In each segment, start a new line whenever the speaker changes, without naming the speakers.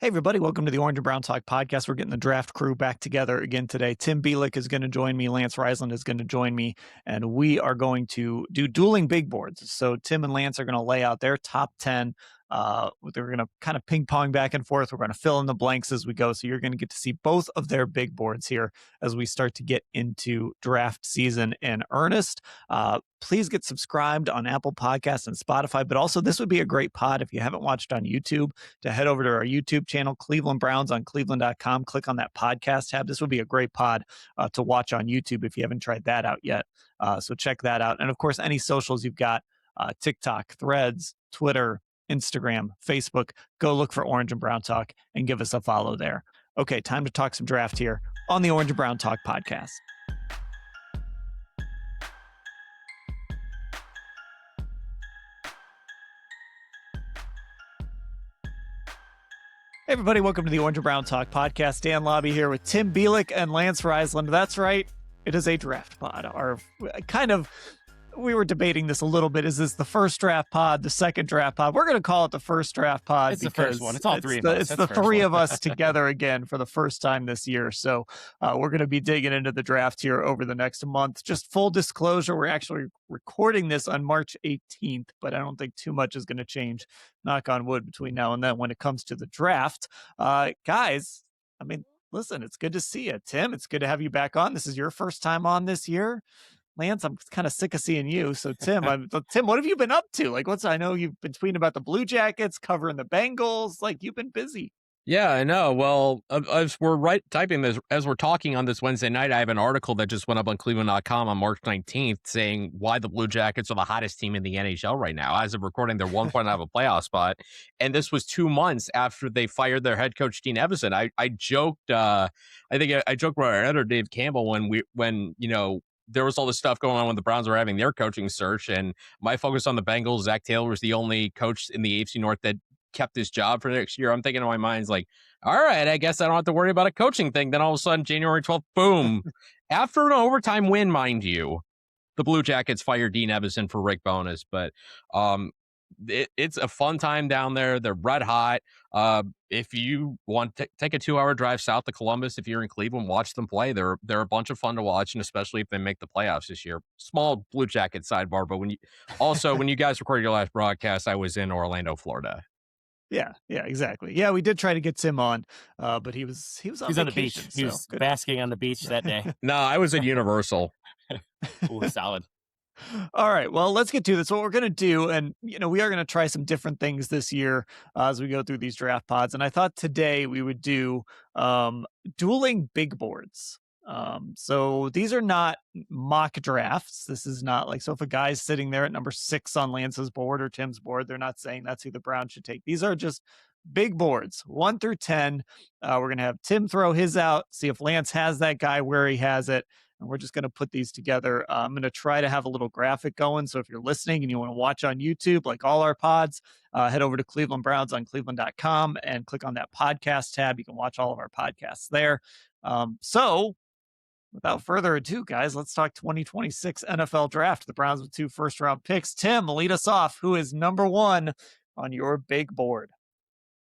Hey, everybody. Welcome to the Orange and Brown Talk podcast. We're getting the draft crew back together again today. Tim Bielik is going to join me. Lance Reisland is going to join me, and we are going to do dueling big boards. So Tim and Lance are going to lay out their top 10. They're going to kind of ping pong back and forth. We're going to fill in the blanks as we go. So you're going to get to see both of their big boards here as we start to get into draft season in earnest. Please get subscribed on Apple Podcasts and Spotify, but also this would be a great pod if you haven't watched on YouTube to head over to our YouTube channel, Cleveland Browns on cleveland.com. Click on that podcast tab. This would be a great pod to watch on YouTube if you haven't tried that out yet. So check that out. And of course, any socials you've got, TikTok, Threads, Twitter, Instagram, Facebook, go look for Orange and Brown Talk and give us a follow there. Okay, time to talk some draft here on the Orange and Brown Talk podcast. Hey everybody, welcome to the Orange and Brown Talk podcast. Dan Labbe here with Tim Bielik and Lance Reisland. That's right, it is a draft pod. We were debating this a little bit. Is this the first draft pod, the second draft pod? We're going to call it the first draft pod.
It's the first one. It's all three of us.
It's the three of us together again for the first time this year. So we're going to be digging into the draft here over the next month. Just full disclosure, we're actually recording this on March 18th, but I don't think too much is going to change, knock on wood, between now and then when it comes to the draft. Guys, I mean, listen, it's good to see you. Tim, it's good to have you back on. This is your first time on this year. Lance, I'm kind of sick of seeing you. So Tim, Tim, what have you been up to? I know you've been tweeting about the Blue Jackets, covering the Bengals. You've been busy.
Yeah, I know. Well, as we're typing this, as we're talking on this Wednesday night, I have an article that just went up on cleveland.com on March 19th saying why the Blue Jackets are the hottest team in the NHL right now. As of recording, they're 1 point out of a playoff spot. And this was 2 months after they fired their head coach, Dean Evison. I joked, I joked with our editor, Dave Campbell, when there was all this stuff going on when the Browns were having their coaching search, and my focus on the Bengals. Zach Taylor was the only coach in the AFC North that kept his job for next year. I'm thinking in my mind, all right, I guess I don't have to worry about a coaching thing. Then all of a sudden, January 12th, boom. After an overtime win, mind you, the Blue Jackets fired Dean Evison for Rick Bowness. But it's a fun time down there. They're red hot. If you want to take a 2-hour drive south to Columbus, if you're in Cleveland, watch them play. They're a bunch of fun to watch, and especially if they make the playoffs this year. Small Blue Jacket sidebar, but when you guys recorded your last broadcast, I was in Orlando, Florida.
Yeah, exactly. Yeah, we did try to get Tim on, but he was on
the beach. He was basking on the beach that day.
No, I was at Universal.
Ooh, solid.
All right, well, let's get to this. What we're going to do, and we are going to try some different things this year as we go through these draft pods. And I thought today we would do dueling big boards. So these are not mock drafts. This is not so if a guy's sitting there at number 6 on Lance's board or Tim's board, they're not saying that's who the Browns should take. These are just big boards, 1 through 10. We're going to have Tim throw his out, see if Lance has that guy where he has it. And we're just going to put these together. I'm going to try to have a little graphic going. So if you're listening and you want to watch on YouTube, like all our pods, head over to Cleveland Browns on cleveland.com and click on that podcast tab. You can watch all of our podcasts there. So without further ado, guys, let's talk 2026 NFL draft. The Browns with 2 first-round picks. Tim, lead us off. Who is number 1 on your big board?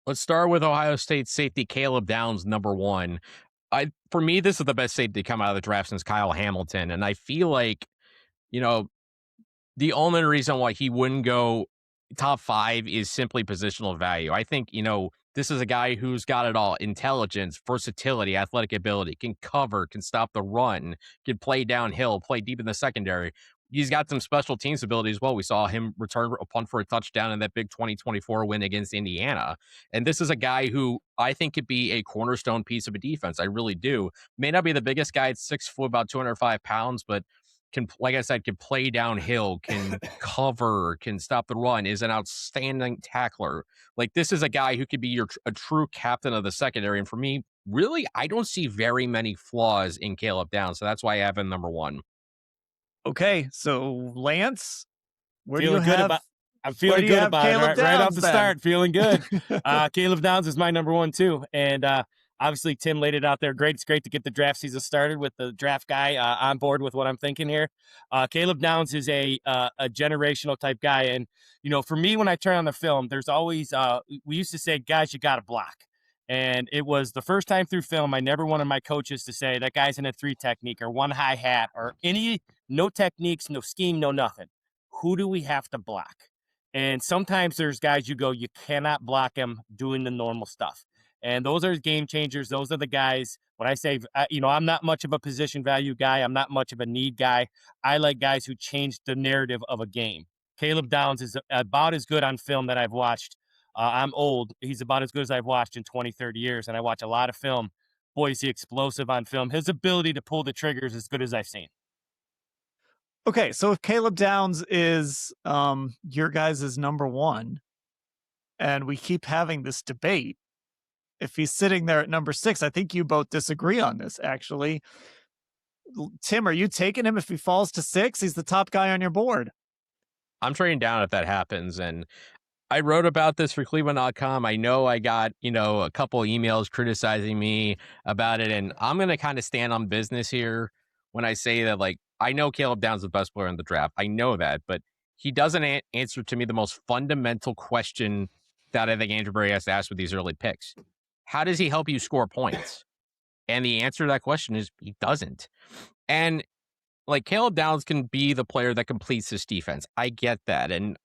Let's start with Ohio State safety Caleb Downs, number 1. For me, this is the best safety to come out of the draft since Kyle Hamilton. And I feel like, the only reason why he wouldn't go top 5 is simply positional value. I think, this is a guy who's got it all: intelligence, versatility, athletic ability, can cover, can stop the run, can play downhill, play deep in the secondary. He's got some special teams ability as well. We saw him return a punt for a touchdown in that big 2024 win against Indiana. And this is a guy who I think could be a cornerstone piece of a defense. I really do. May not be the biggest guy at 6 foot, about 205 pounds, but can, like I said, can play downhill, can cover, can stop the run, is an outstanding tackler. This is a guy who could be a true captain of the secondary. And for me, really, I don't see very many flaws in Caleb Downs. So that's why I have him number 1.
Okay, so Lance,
I'm feeling good about it. Right off the start, feeling good. Caleb Downs is my number 1 too, and obviously Tim laid it out there great. It's great to get the draft season started with the draft guy on board with what I'm thinking here. Caleb Downs is a generational type guy, and for me, when I turn on the film, there's always we used to say, guys, you got to block. And it was the first time through film, I never wanted my coaches to say that guy's in a 3 technique or 1 high hat or no techniques, no scheme, no nothing. Who do we have to block? And sometimes there's guys you go, you cannot block him doing the normal stuff. And those are game changers. Those are the guys. When I say, I'm not much of a position value guy. I'm not much of a need guy. I like guys who change the narrative of a game. Caleb Downs is about as good on film that I've watched. I'm old. He's about as good as I've watched in 20, 30 years, and I watch a lot of film. Boy, is he explosive on film. His ability to pull the triggers is as good as I've seen.
Okay, so if Caleb Downs is your guys' number one, and we keep having this debate, if he's sitting there at number 6, I think you both disagree on this, actually. Tim, are you taking him if he falls to 6? He's the top guy on your board.
I'm trading down if that happens. And I wrote about this for cleveland.com. I know I got, a couple emails criticizing me about it. And I'm going to kind of stand on business here when I say that, like, I know Caleb Downs is the best player in the draft. I know that, but he doesn't answer to me the most fundamental question that I think Andrew Berry has to ask with these early picks. How does he help you score points? And the answer to that question is he doesn't. And like, Caleb Downs can be the player that completes this defense. I get that. And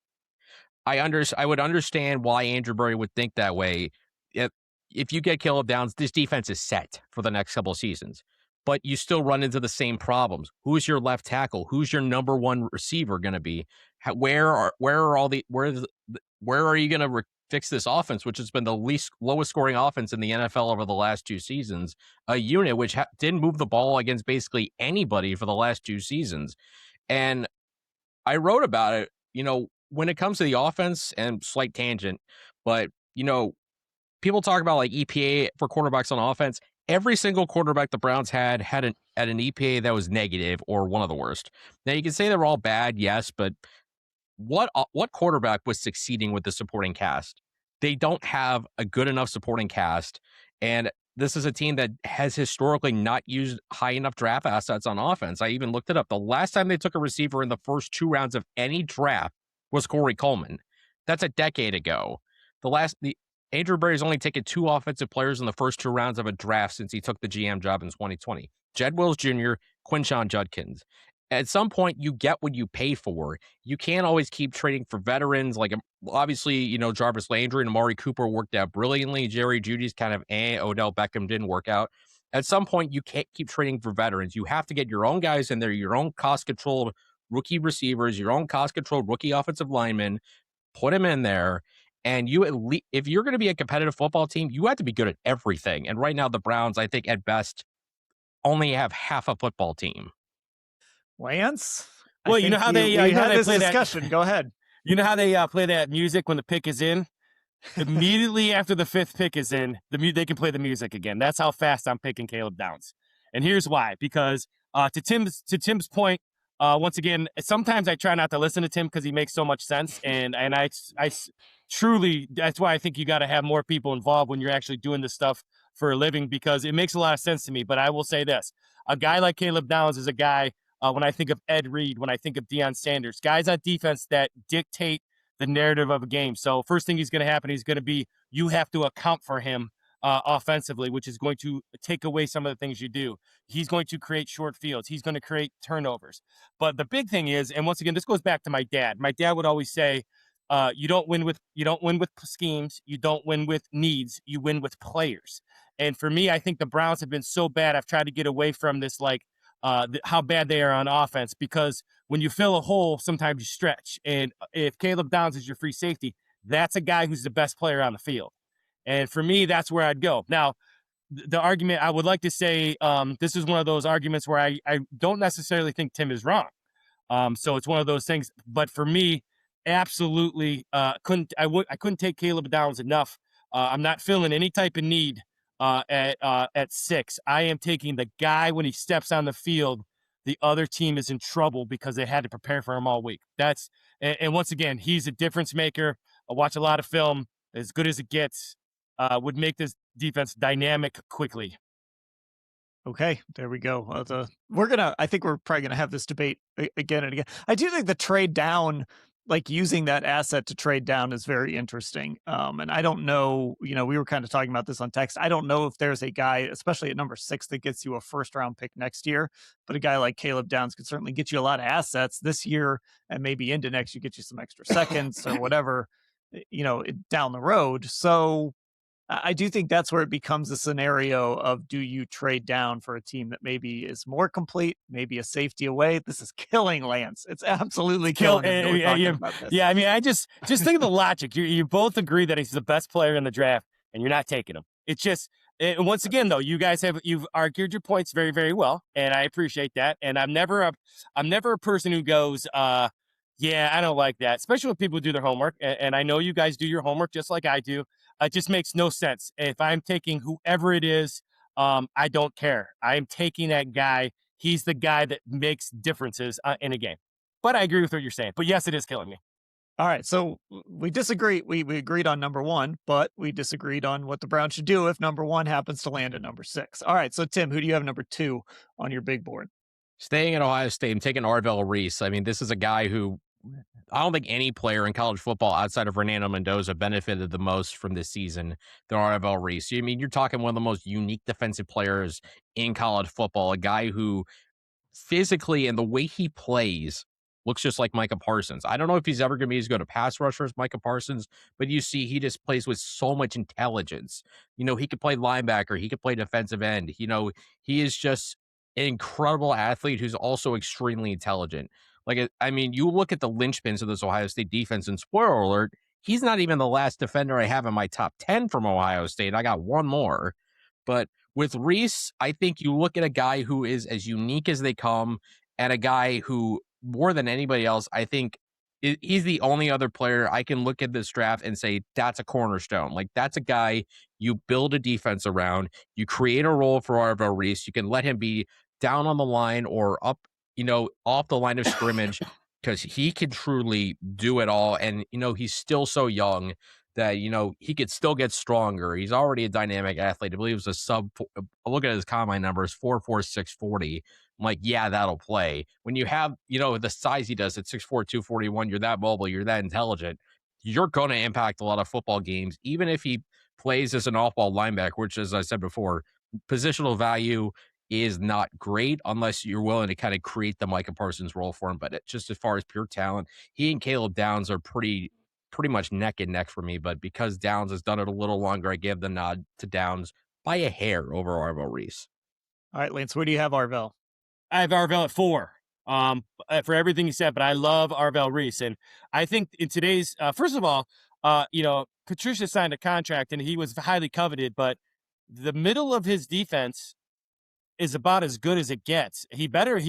I would understand why Andrew Berry would think that way. If you get Caleb Downs, this defense is set for the next couple of seasons. But you still run into the same problems. Who's your left tackle? Who's your number one receiver going to be? Where are you going to fix this offense, which has been the lowest scoring offense in the NFL over the last 2 seasons? A unit which didn't move the ball against basically anybody for the last 2 seasons. And I wrote about it, when it comes to the offense, and slight tangent, but, people talk about like EPA for quarterbacks on offense. Every single quarterback the Browns had an EPA that was negative or one of the worst. Now, you can say they're all bad, yes, but what quarterback was succeeding with the supporting cast? They don't have a good enough supporting cast, and this is a team that has historically not used high enough draft assets on offense. I even looked it up. The last time they took a receiver in the first 2 rounds of any draft was Corey Coleman. That's a decade ago. Andrew Berry's only taken 2 offensive players in the first 2 rounds of a draft since he took the GM job in 2020. Jed Wills Jr., Quinshon Judkins. At some point, you get what you pay for. You can't always keep trading for veterans. Like, obviously, Jarvis Landry and Amari Cooper worked out brilliantly. Jerry Jeudy's kind of Odell Beckham didn't work out. At some point, you can't keep trading for veterans. You have to get your own guys in there, your own cost-controlled rookie receivers, your own cost-controlled rookie offensive linemen, put them in there. And if you're going to be a competitive football team, you have to be good at everything. And right now, the Browns, I think, at best, only have half a football team.
Lance?
Well, you know how they had
this discussion. Go ahead.
You know how they play that music when the pick is in? Immediately after the 5th pick is in, they can play the music again. That's how fast I'm picking Caleb Downs. And here's why. Because to Tim's point, once again, sometimes I try not to listen to Tim because he makes so much sense. And I truly, that's why I think you got to have more people involved when you're actually doing this stuff for a living, because it makes a lot of sense to me. But I will say this, a guy like Caleb Downs is a guy, when I think of Ed Reed, when I think of Deion Sanders, guys on defense that dictate the narrative of a game. So first thing he's going to happen, he's going to be, you have to account for him offensively, which is going to take away some of the things you do. He's going to create short fields. He's going to create turnovers. But the big thing is, and once again, this goes back to my dad. My dad would always say, you don't win with schemes. You don't win with needs. You win with players. And for me, I think the Browns have been so bad. I've tried to get away from this, like how bad they are on offense, because when you fill a hole, sometimes you stretch. And if Caleb Downs is your free safety, that's a guy who's the best player on the field. And for me, that's where I'd go. Now, the argument I would like to say, this is one of those arguments where I don't necessarily think Tim is wrong. So it's one of those things. But for me, absolutely I couldn't take Caleb Downs enough. I'm not feeling any type of need at 6. I am taking the guy when he steps on the field. The other team is in trouble because they had to prepare for him all week. And once again, he's a difference maker. I watch a lot of film, as good as it gets. Would make this defense dynamic quickly.
Okay, there we go. I think we're probably gonna have this debate again and again. I do think the trade down, like using that asset to trade down is very interesting. And I don't know, we were kind of talking about this on text. I don't know if there's a guy, especially at number 6, that gets you a first round pick next year, but a guy like Caleb Downs could certainly get you a lot of assets this year, and maybe into next you get you some extra seconds or whatever, down the road. So I do think that's where it becomes a scenario of, do you trade down for a team that maybe is more complete, maybe a safety away? This is killing Lance. It's absolutely killing him that we're talking about this.
Yeah, I mean, I just think of the logic. You both agree that he's the best player in the draft, and you're not taking him. It's just, once again, though, you've argued your points very, very well, and I appreciate that. And I'm never a person who goes, yeah, I don't like that, especially when people do their homework. And I know you guys do your homework just like I do. It just makes no sense. If I'm taking whoever it is, I don't care. I'm taking that guy. He's the guy that makes differences in a game. But I agree with what you're saying. But yes, it is killing me.
All right, so we disagree. We agreed on number 1, but we disagreed on what the Browns should do if number 1 happens to land at number 6. All right, so Tim, who do you have number 2 on your big board?
Staying at Ohio State, I'm taking Arvell Reese. I mean, this is a guy who I don't think any player in college football outside of Fernando Mendoza benefited the most from this season than Arvell Reese. I mean, you're talking one of the most unique defensive players in college football, a guy who physically and the way he plays looks just like Micah Parsons. I don't know if he's ever going to be as good a pass rusher as Micah Parsons, but you see he just plays with so much intelligence. He could play linebacker. He could play defensive end. He is just an incredible athlete who's also extremely intelligent. I mean, you look at the linchpins of this Ohio State defense, and spoiler alert, he's not even the last defender I have in my top 10 from Ohio State. I got one more. But with Reese, I think you look at a guy who is as unique as they come, and a guy who, more than anybody else, I think he's the only other player I can look at this draft and say, that's a cornerstone. Like, that's a guy you build a defense around. You create a role for Arvell Reese. You can let him be down on the line or up, off the line of scrimmage, because he can truly do it all. And, he's still so young that, he could still get stronger. He's already a dynamic athlete. I believe it was look at his combine numbers, 4.46 640. I'm like, yeah, that'll play. When you have, the size he does at 6'4", 241, you're that mobile, you're that intelligent, you're going to impact a lot of football games, even if he plays as an off-ball linebacker, which, as I said before, positional value is not great unless you're willing to kind of create the Micah Parsons role for him. But just as far as pure talent, he and Caleb Downs are pretty much neck and neck for me. But because Downs has done it a little longer, I give the nod to Downs by a hair over Arvell Reese.
All right, Lance, where do you have Arvell?
I have Arvell at 4 for everything he said, but I love Arvell Reese. And I think in today's, first of all, Patricia signed a contract and he was highly coveted, but the middle of his defense is about as good as it gets. They better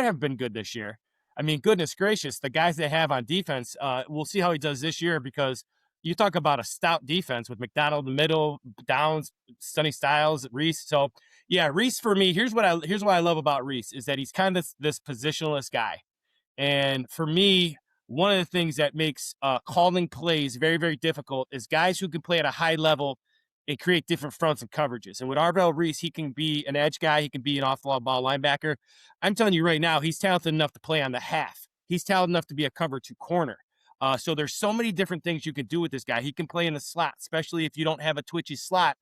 have been good this year. I mean, goodness gracious, the guys they have on defense, we'll see how he does this year, because you talk about a stout defense with McDonald in the middle, Downs, Sonny Styles, Reese. So yeah, Reese for me, here's what I love about Reese is that he's kind of this positionless guy. And for me, one of the things that makes calling plays very, very difficult is guys who can play at a high level and create different fronts and coverages. And with Arvell Reese, he can be an edge guy. He can be an off-ball linebacker. I'm telling you right now, he's talented enough to play on the half. He's talented enough to be a cover 2 corner. So there's so many different things you can do with this guy. He can play in the slot, especially if you don't have a twitchy slot.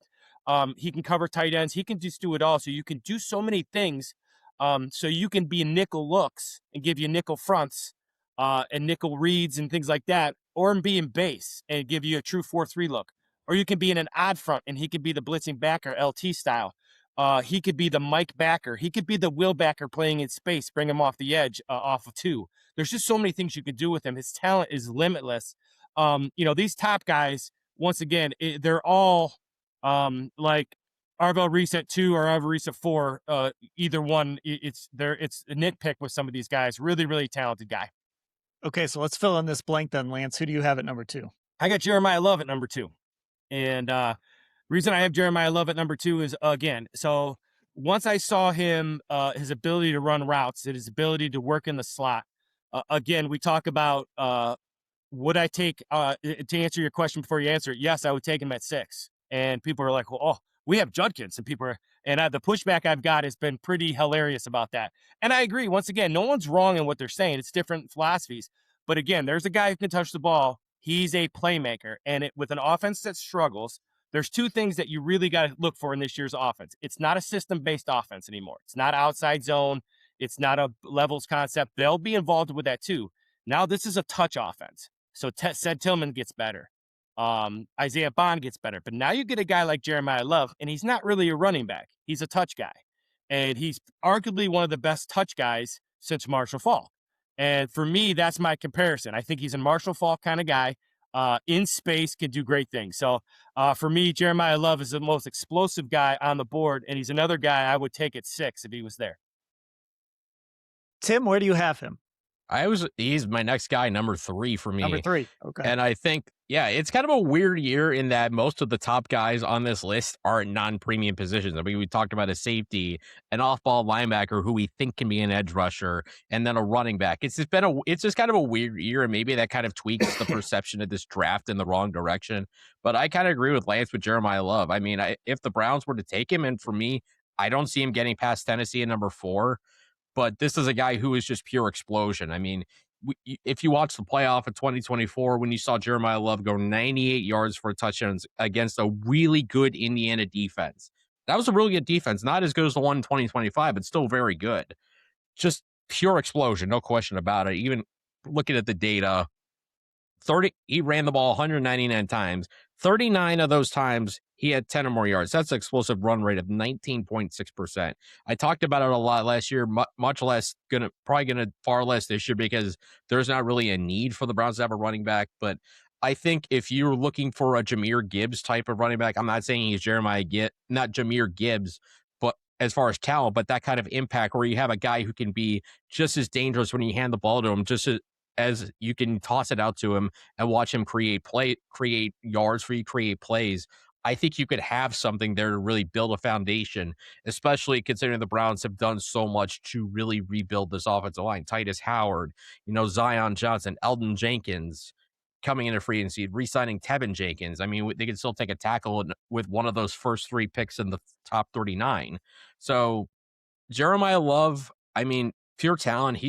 He can cover tight ends. He can just do it all. So you can do so many things. So you can be nickel looks and give you nickel fronts and nickel reads and things like that, or be in base and give you a true 4-3 look. Or you can be in an odd front, and he could be the blitzing backer, LT style. He could be the Mike backer. He could be the Will backer playing in space, bring him off the edge off of 2. There's just so many things you could do with him. His talent is limitless. These top guys, once again, they're all like Arvell Reese at 2 or Arvell Reese at 4. Either one, it's a nitpick with some of these guys. Really, really talented guy.
Okay, so let's fill in this blank then, Lance. Who do you have at number 2?
I got Jeremiyah Love at number 2. And reason I have Jeremiyah Love at number 2 is, again, so once I saw him, his ability to run routes, his ability to work in the slot, again, we talk about would I take, to answer your question before you answer it, yes, I would take him at 6. And people are like, well, oh, we have Judkins. And people are, and the pushback I've got has been pretty hilarious about that. And I agree. Once again, no one's wrong in what they're saying. It's different philosophies. But again, there's a guy who can touch the ball. He's a playmaker. And with an offense that struggles, there's two things that you really got to look for in this year's offense. It's not a system-based offense anymore. It's not outside zone. It's not a levels concept. They'll be involved with that too. Now this is a touch offense. So Ced Tillman gets better. Isaiah Bond gets better. But now you get a guy like Jeremiyah Love, and he's not really a running back. He's a touch guy. And he's arguably one of the best touch guys since Marshall Faulk. And for me, that's my comparison. I think he's a Marshall Faulk kind of guy. In space, can do great things. So for me, Jeremiyah Love is the most explosive guy on the board, and he's another guy I would take at 6 if he was there.
Tim, where do you have him?
He's my next guy, number 3 for me.
Number 3. Okay.
And I think, yeah, it's kind of a weird year in that most of the top guys on this list are in non-premium positions. I mean, we talked about a safety, an off-ball linebacker who we think can be an edge rusher, and then a running back. It's just kind of a weird year, and maybe that kind of tweaks the perception of this draft in the wrong direction. But I kind of agree with Lance with Jeremiyah Love. I mean, if the Browns were to take him, and for me, I don't see him getting past Tennessee at number 4. But this is a guy who is just pure explosion. I mean, if you watch the playoff of 2024, when you saw Jeremiyah Love go 98 yards for touchdowns against a really good Indiana defense, that was a really good defense. Not as good as the one in 2025, but still very good. Just pure explosion, no question about it. Even looking at the data, he ran the ball 199 times. 39 of those times, he had 10 or more yards. That's an explosive run rate of 19.6%. I talked about it a lot last year, much less, far less this year because there's not really a need for the Browns to have a running back. But I think if you're looking for a Jahmyr Gibbs type of running back, I'm not saying he's not Jahmyr Gibbs, but as far as talent, but that kind of impact where you have a guy who can be just as dangerous when you hand the ball to him, just as you can toss it out to him and watch him create yards for you, create plays. I think you could have something there to really build a foundation, especially considering the Browns have done so much to really rebuild this offensive line. Titus Howard, Zion Johnson, Eldon Jenkins coming into free agency, re-signing Tevin Jenkins. I mean, they can still take a tackle with one of those first 3 picks in the top 39. So Jeremiyah Love, I mean, pure talent.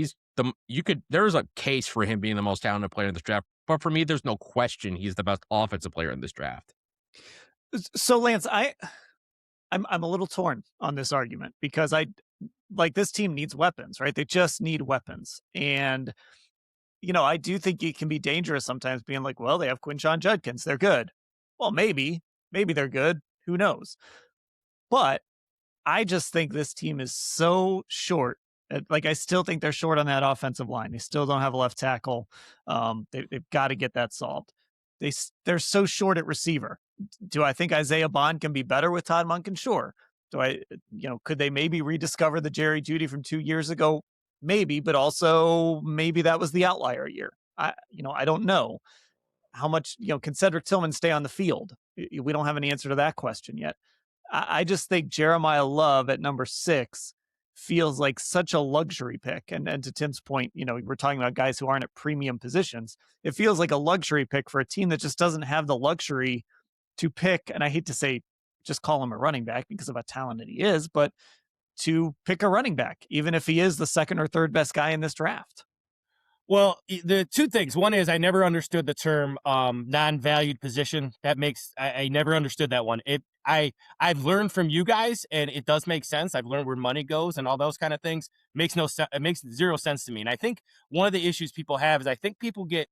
There's a case for him being the most talented player in this draft, but for me, there's no question he's the best offensive player in this draft.
So Lance, I'm a little torn on this argument because this team needs weapons, right? They just need weapons. And, I do think it can be dangerous sometimes being like, well, they have Quinshon Judkins. They're good. Well, maybe they're good. Who knows? But I just think this team is so short. I still think they're short on that offensive line. They still don't have a left tackle. They've got to get that solved. They're so short at receiver. Do I think Isaiah Bond can be better with Todd Monken? Sure. Could they maybe rediscover the Jerry Jeudy from 2 years ago? Maybe, but also maybe that was the outlier year. I don't know how much, can Cedric Tillman stay on the field? We don't have an answer to that question yet. I just think Jeremiyah Love at number 6 feels like such a luxury pick. And to Tim's point, we're talking about guys who aren't at premium positions. It feels like a luxury pick for a team that just doesn't have the luxury to pick. And I hate to say, just call him a running back because of how talented he is, but to pick a running back, even if he is the 2nd or 3rd best guy in this draft.
Well, the two things. One is I never understood the term non-valued position. I never understood that one. I've learned from you guys, and it does make sense. I've learned where money goes and all those kind of things. It makes zero sense to me. And I think one of the issues people have is I think people get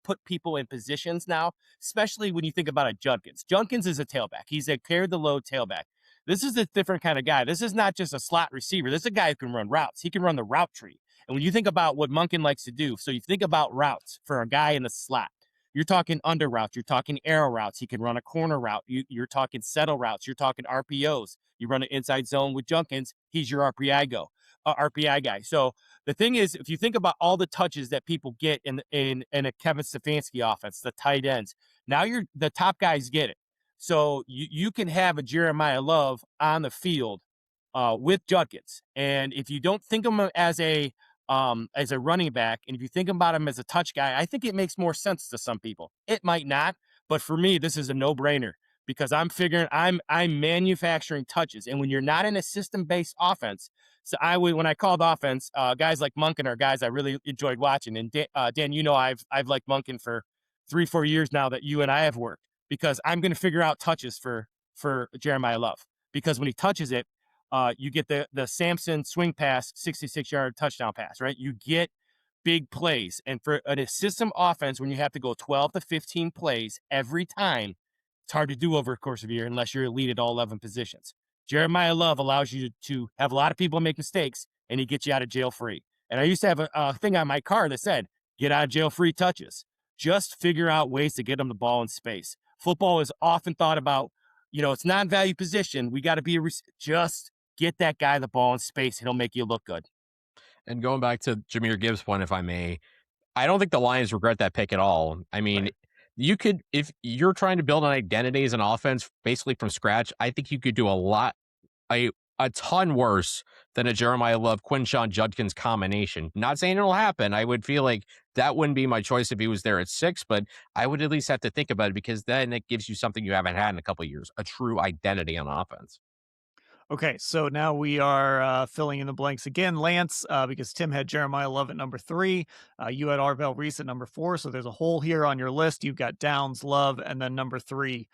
put people in positions now, especially when you think about a Judkins. Judkins is a tailback. He's a carry the load tailback. This is a different kind of guy. This is not just a slot receiver. This is a guy who can run routes. He can run the route tree. And when you think about what Monken likes to do, so you think about routes for a guy in the slot, you're talking under routes, you're talking arrow routes. He can run a corner route. You're talking settle routes. You're talking RPOs. You run an inside zone with Judkins. He's your RPI guy. So the thing is, if you think about all the touches that people get in a Kevin Stefanski offense, the tight ends, now the top guys get it. So you can have a Jeremiyah Love on the field with Judkins. And if you don't think of him as a running back, and if you think about him as a touch guy, I think it makes more sense to some people. It might not, but for me, this is a no-brainer. because I'm manufacturing touches. And when you're not in a system-based offense, so when I called offense, guys like Monken are guys I really enjoyed watching. And Dan, I've liked Monken for 3-4 years now that you and I have worked, because I'm going to figure out touches for Jeremiyah Love, because when he touches it, you get the Samson swing pass, 66-yard touchdown pass, right? You get big plays. And for a system offense, when you have to go 12 to 15 plays every time, it's hard to do over a course of a year unless you're elite at all 11 positions. Jeremiyah Love allows you to have a lot of people make mistakes, and he gets you out of jail free. And I used to have a thing on my car that said, get out of jail free touches. Just figure out ways to get them the ball in space. Football is often thought about, it's non-value position. We got to be just get that guy the ball in space. He'll make you look good.
And going back to Jahmyr Gibbs' point, if I may, I don't think the Lions regret that pick at all. I mean,
Right.
you could, if you're trying to build an identity as an offense basically from scratch, I think you could do a ton worse than a Jeremiyah Love, Quinshon Judkins combination. Not saying it'll happen. I would feel like that wouldn't be my choice if he was there at 6, but I would at least have to think about it, because then it gives you something you haven't had in a couple of years, a true identity on offense.
Okay, so now we are filling in the blanks again. Lance, because Tim had Jeremiyah Love at number 3. You had Arvell Reese at number 4. So there's a hole here on your list. You've got Downs, Love, and then number 3.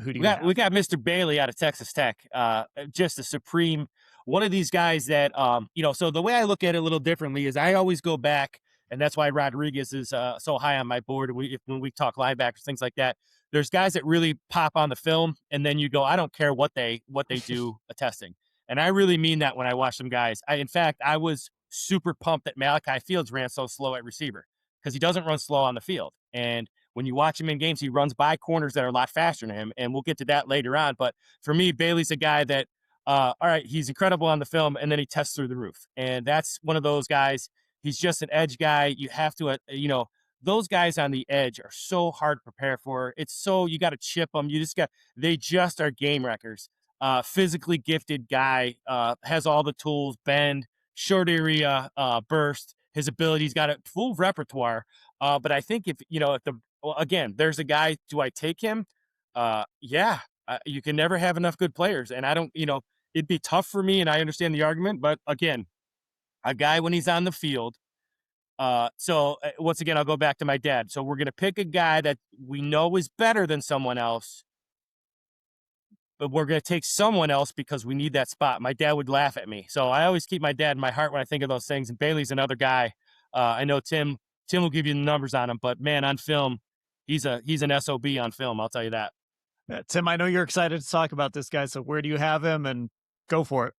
Who do you have?
We got Mr. Bailey out of Texas Tech. Just a supreme one of these guys that so the way I look at it a little differently is I always go back, and that's why Rodriguez is so high on my board. When we talk linebackers, things like that, there's guys that really pop on the film, and then you go, I don't care what they do testing. And I really mean that when I watch some guys. In fact, I was super pumped that Malachi Fields ran so slow at receiver, because he doesn't run slow on the field. And when you watch him in games, he runs by corners that are a lot faster than him. And we'll get to that later on. But for me, Bailey's a guy that, all right, he's incredible on the film, and then he tests through the roof. And that's one of those guys. He's just an edge guy. You have to, those guys on the edge are so hard to prepare for. It's so, you got to chip them. They just are game wreckers. Physically gifted guy, has all the tools, bend, short area, burst. His ability's got a full repertoire. But I think again, there's a guy, do I take him? Yeah, you can never have enough good players. And I don't, it'd be tough for me, and I understand the argument, but again, a guy when he's on the field. So once again, I'll go back to my dad. So we're going to pick a guy that we know is better than someone else, but we're going to take someone else because we need that spot. My dad would laugh at me. So I always keep my dad in my heart when I think of those things. And Bailey's another guy. I know Tim will give you the numbers on him, but man, on film, he's an SOB on film. I'll tell you that.
Tim, I know you're excited to talk about this guy. So where do you have him? And go for it.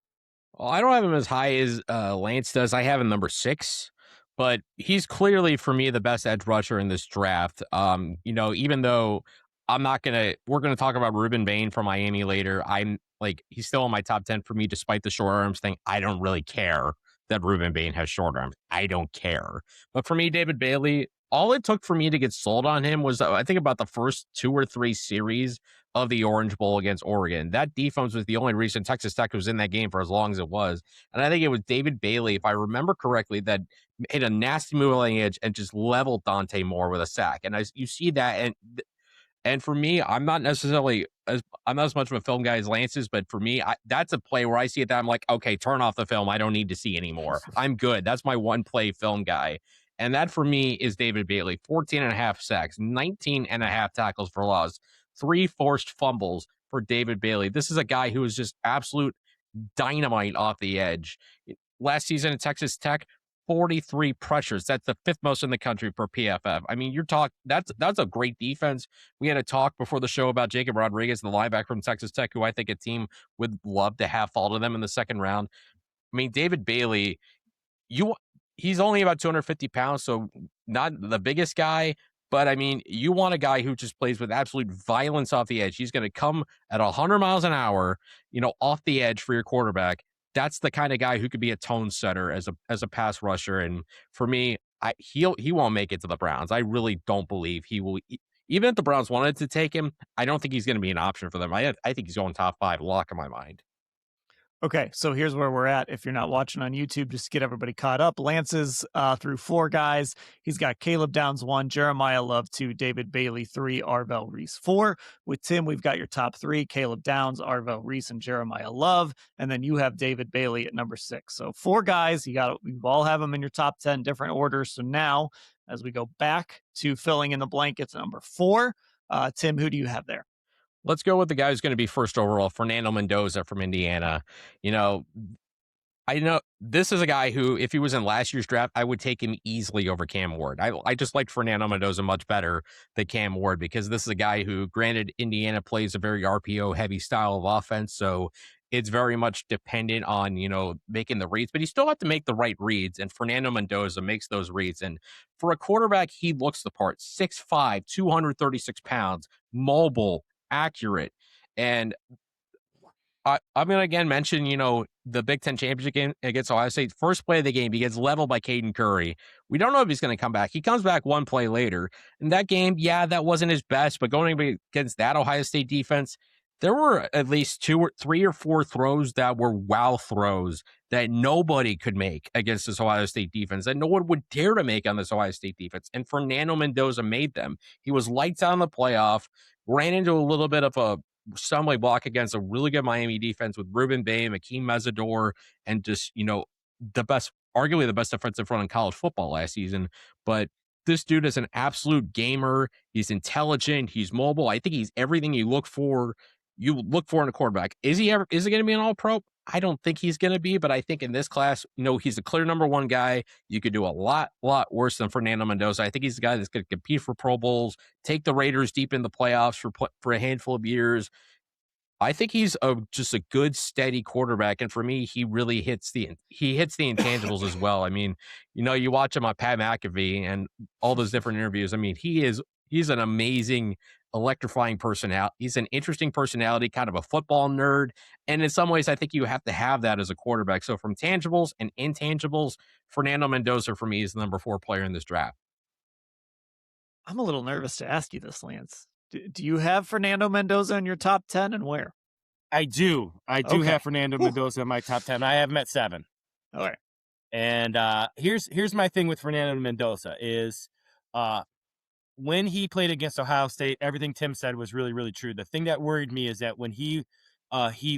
Well, I don't have him as high as Lance does. I have him number 6, but he's clearly, for me, the best edge rusher in this draft. Even though we're gonna talk about Ruben Bain from Miami later. He's still in my top 10 for me, despite the short arms thing. I don't really care that Ruben Bain has short arms. I don't care. But for me, David Bailey, all it took for me to get sold on him was, I think, about the first 2 or 3 series of the Orange Bowl against Oregon. That defense was the only reason Texas Tech was in that game for as long as it was. And I think it was David Bailey, if I remember correctly, that hit a nasty move on the edge and just leveled Dante Moore with a sack. And you see that, and for me, I'm not as much of a film guy as Lance is, but for me, that's a play where I see it that I'm like, okay, turn off the film. I don't need to see anymore. I'm good. That's my one play film guy. And that for me is David Bailey. 14 and a half sacks, 19 and a half tackles for loss, 3 forced fumbles for David Bailey. This is a guy who is just absolute dynamite off the edge. Last season at Texas Tech, 43 pressures. That's the 5th most in the country per PFF. I mean, that's a great defense. We had a talk before the show about Jacob Rodriguez, the linebacker from Texas Tech, who I think a team would love to have fall to them in the second round. I mean, David Bailey, he's only about 250 pounds, so not the biggest guy, but I mean, you want a guy who just plays with absolute violence off the edge. He's going to come at 100 miles an hour, off the edge for your quarterback. That's the kind of guy who could be a tone setter as a pass rusher. And for me, he won't make it to the Browns. I really don't believe he will. Even if the Browns wanted to take him, I don't think he's going to be an option for them. I think he's going top 5 lock in my mind.
Okay, so here's where we're at. If you're not watching on YouTube, just to get everybody caught up. Lance is through 4 guys. He's got Caleb Downs 1, Jeremiyah Love 2, David Bailey 3, Arvell Reese 4. With Tim, we've got your top 3, Caleb Downs, Arvell Reese, and Jeremiyah Love. And then you have David Bailey at number 6. So 4 guys. You all have them in your top 10, different orders. So now, as we go back to filling in the blankets, number 4, Tim, who do you have there?
Let's go with the guy who's going to be first overall, Fernando Mendoza from Indiana. You know, I know this is a guy who, if he was in last year's draft, I would take him easily over Cam Ward. I just like Fernando Mendoza much better than Cam Ward because this is a guy who, granted, Indiana plays a very RPO heavy style of offense, so it's very much dependent on, making the reads, but you still have to make the right reads, and Fernando Mendoza makes those reads. And for a quarterback, he looks the part. 6'5", 236 pounds, mobile, accurate, and I'm going to again mention, the Big Ten championship game against Ohio State. First play of the game, he gets leveled by Caden Curry. We don't know if he's going to come back. He comes back one play later. In that game, yeah, that wasn't his best, but going against that Ohio State defense, there were at least 2 or 3 or 4 throws that were wow throws that nobody could make against this Ohio State defense, that no one would dare to make on this Ohio State defense. And Fernando Mendoza made them. He was lights out in the playoff, ran into a little bit of a stumbling block against a really good Miami defense with Ruben Bay, Akeem Mesidor, and just, arguably the best defensive front in college football last season. But this dude is an absolute gamer. He's intelligent. He's mobile. I think he's everything you look for in a quarterback. Is it going to be an all-pro? I don't think he's going to be, but I think in this class, he's a clear number 1 guy. You could do a lot worse than Fernando Mendoza. I think he's a guy that's going to compete for Pro Bowls, take the Raiders deep in the playoffs for a handful of years. I think he's just a good, steady quarterback, and for me, he really hits the intangibles as well. I mean, you watch him on Pat McAfee and all those different interviews. I mean, he's an amazing, electrifying personality. He's an interesting personality, kind of a football nerd, and in some ways, I think you have to have that as a quarterback. So, from tangibles and intangibles, Fernando Mendoza for me is the number 4 player in this draft.
I'm a little nervous to ask you this, Lance. Do you have Fernando Mendoza in your top 10, and where?
I do. I do have Fernando Mendoza in my top 10. I have him at 7.
All right.
And here's my thing with Fernando Mendoza is when he played against Ohio State, everything Tim said was really, really true. The thing that worried me is that when he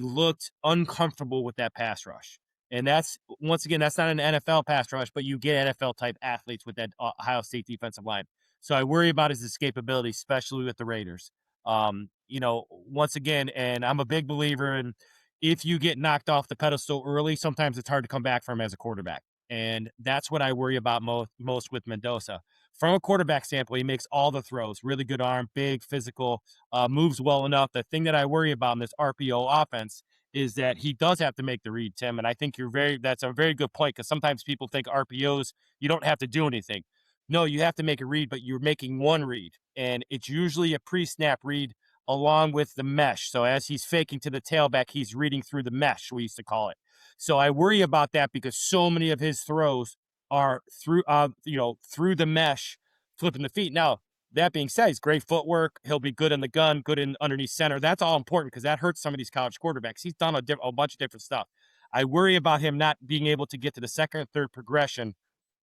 looked uncomfortable with that pass rush. And that's, once again, that's not an NFL pass rush, but you get NFL-type athletes with that Ohio State defensive line. So I worry about his escapability, especially with the Raiders. Once again, and I'm a big believer in if you get knocked off the pedestal early, sometimes it's hard to come back from as a quarterback. And that's what I worry about most with Mendoza. From a quarterback standpoint, he makes all the throws, really good arm, big, physical, moves well enough. The thing that I worry about in this RPO offense is that he does have to make the read, Tim. And I think that's a very good point because sometimes people think RPOs, you don't have to do anything. No, you have to make a read, but you're making one read, and it's usually a pre-snap read along with the mesh. So as he's faking to the tailback, he's reading through the mesh, we used to call it. So I worry about that because so many of his throws are through the mesh, flipping the feet. Now, that being said, he's great footwork. He'll be good in the gun, good in underneath center. That's all important because that hurts some of these college quarterbacks. He's done a bunch of different stuff. I worry about him not being able to get to the second or third progression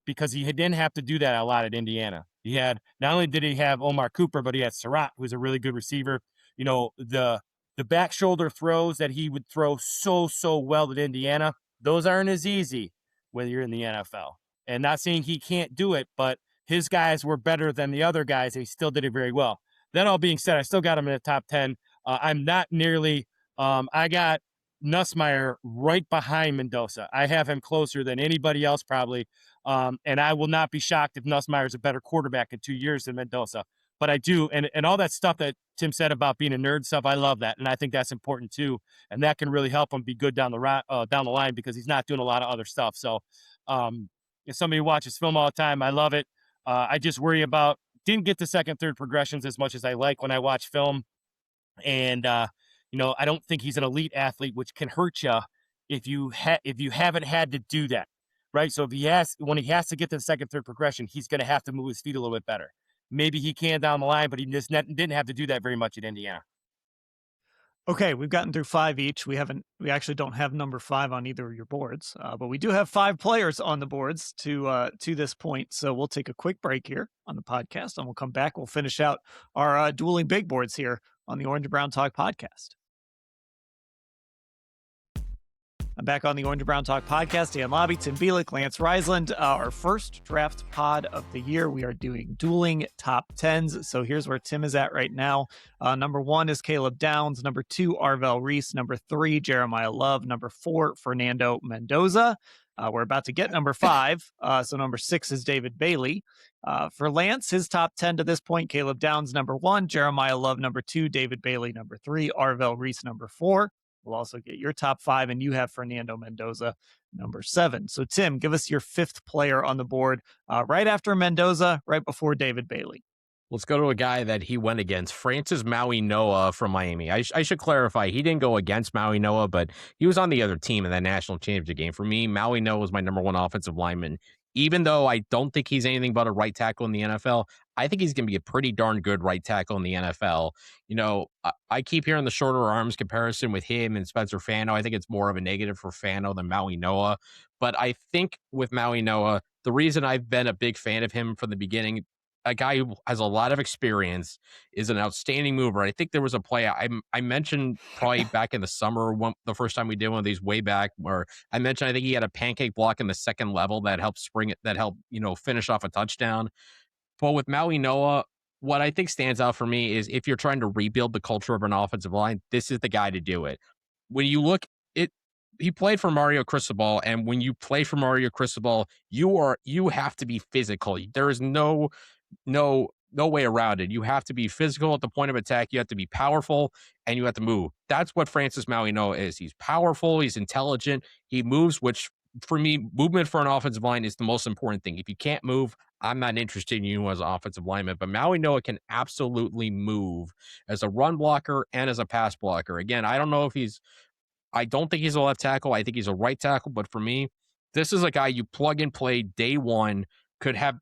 because he didn't have to do that a lot at Indiana. He had, not only did he have Omar Cooper, but he had Surratt, who's a really good receiver. The back shoulder throws that he would throw so well at Indiana, those aren't as easy when you're in the NFL. And not saying he can't do it, but his guys were better than the other guys, and he still did it very well. That all being said, I still got him in the top 10. I'm not nearly I got Nussmeier right behind Mendoza. I have him closer than anybody else probably. And I will not be shocked if Nussmeier is a better quarterback in 2 years than Mendoza. But I do, and all that stuff that Tim said about being a nerd stuff, I love that, and I think that's important too. And that can really help him be good down the line because he's not doing a lot of other stuff. So, if somebody watches film all the time, I love it. I just worry about didn't get to second, third progressions as much as I like when I watch film, and I don't think he's an elite athlete, which can hurt you if you haven't had to do that. Right. So when he has to get to the second, third progression, he's going to have to move his feet a little bit better. Maybe he can down the line, but he just didn't have to do that very much at Indiana.
Okay, we've gotten through 5 each. We actually don't have number 5 on either of your boards, but we do have 5 players on the boards to this point. So we'll take a quick break here on the podcast, and we'll come back. We'll finish out our dueling big boards here on the Orange and Brown Talk podcast. I'm back on the Orange and Brown Talk podcast. Dan Labbe, Tim Bielik, Lance Reisland. Our first draft pod of the year. We are doing dueling top 10s. So here's where Tim is at right now. Number 1 is Caleb Downs. Number 2, Arvell Reese. Number 3, Jeremiyah Love. Number 4, Fernando Mendoza. We're about to get number 5. So number 6 is David Bailey. For Lance, his top 10 to this point: Caleb Downs, number 1, Jeremiyah Love, number 2, David Bailey, number 3, Arvell Reese, number 4. We'll also get your top 5, and you have Fernando Mendoza, number 7. So, Tim, give us your 5th player on the board, right after Mendoza, right before David Bailey.
Let's go to a guy that he went against, Francis Maui Noah from Miami. I should clarify, he didn't go against Maui Noah, but he was on the other team in that national championship game. For me, Maui Noah was my number 1 offensive lineman. Even though I don't think he's anything but a right tackle in the NFL, I think he's going to be a pretty darn good right tackle in the NFL. You know, I keep hearing the shorter arms comparison with him and Spencer Fano. I think it's more of a negative for Fano than Maui Noah. But I think with Maui Noah, the reason I've been a big fan of him from the beginning, a guy who has a lot of experience, is an outstanding mover. I think there was a play I mentioned probably back in the summer, the first time we did one of these way back, where I mentioned I think he had a pancake block in the second level that helped finish off a touchdown. But with Maui Noah, what I think stands out for me is if you're trying to rebuild the culture of an offensive line, this is the guy to do it. When you look it, he played for Mario Cristobal, and when you play for Mario Cristobal, you have to be physical. There is no way around it. You have to be physical at the point of attack. You have to be powerful, and you have to move. That's what Francis Maui Noah is. He's powerful. He's intelligent. He moves, which for me, movement for an offensive line is the most important thing. If you can't move, I'm not interested in you as an offensive lineman. But Maui Noah can absolutely move as a run blocker and as a pass blocker. Again, I don't think he's a left tackle. I think he's a right tackle. But for me, this is a guy you plug and play day one, could have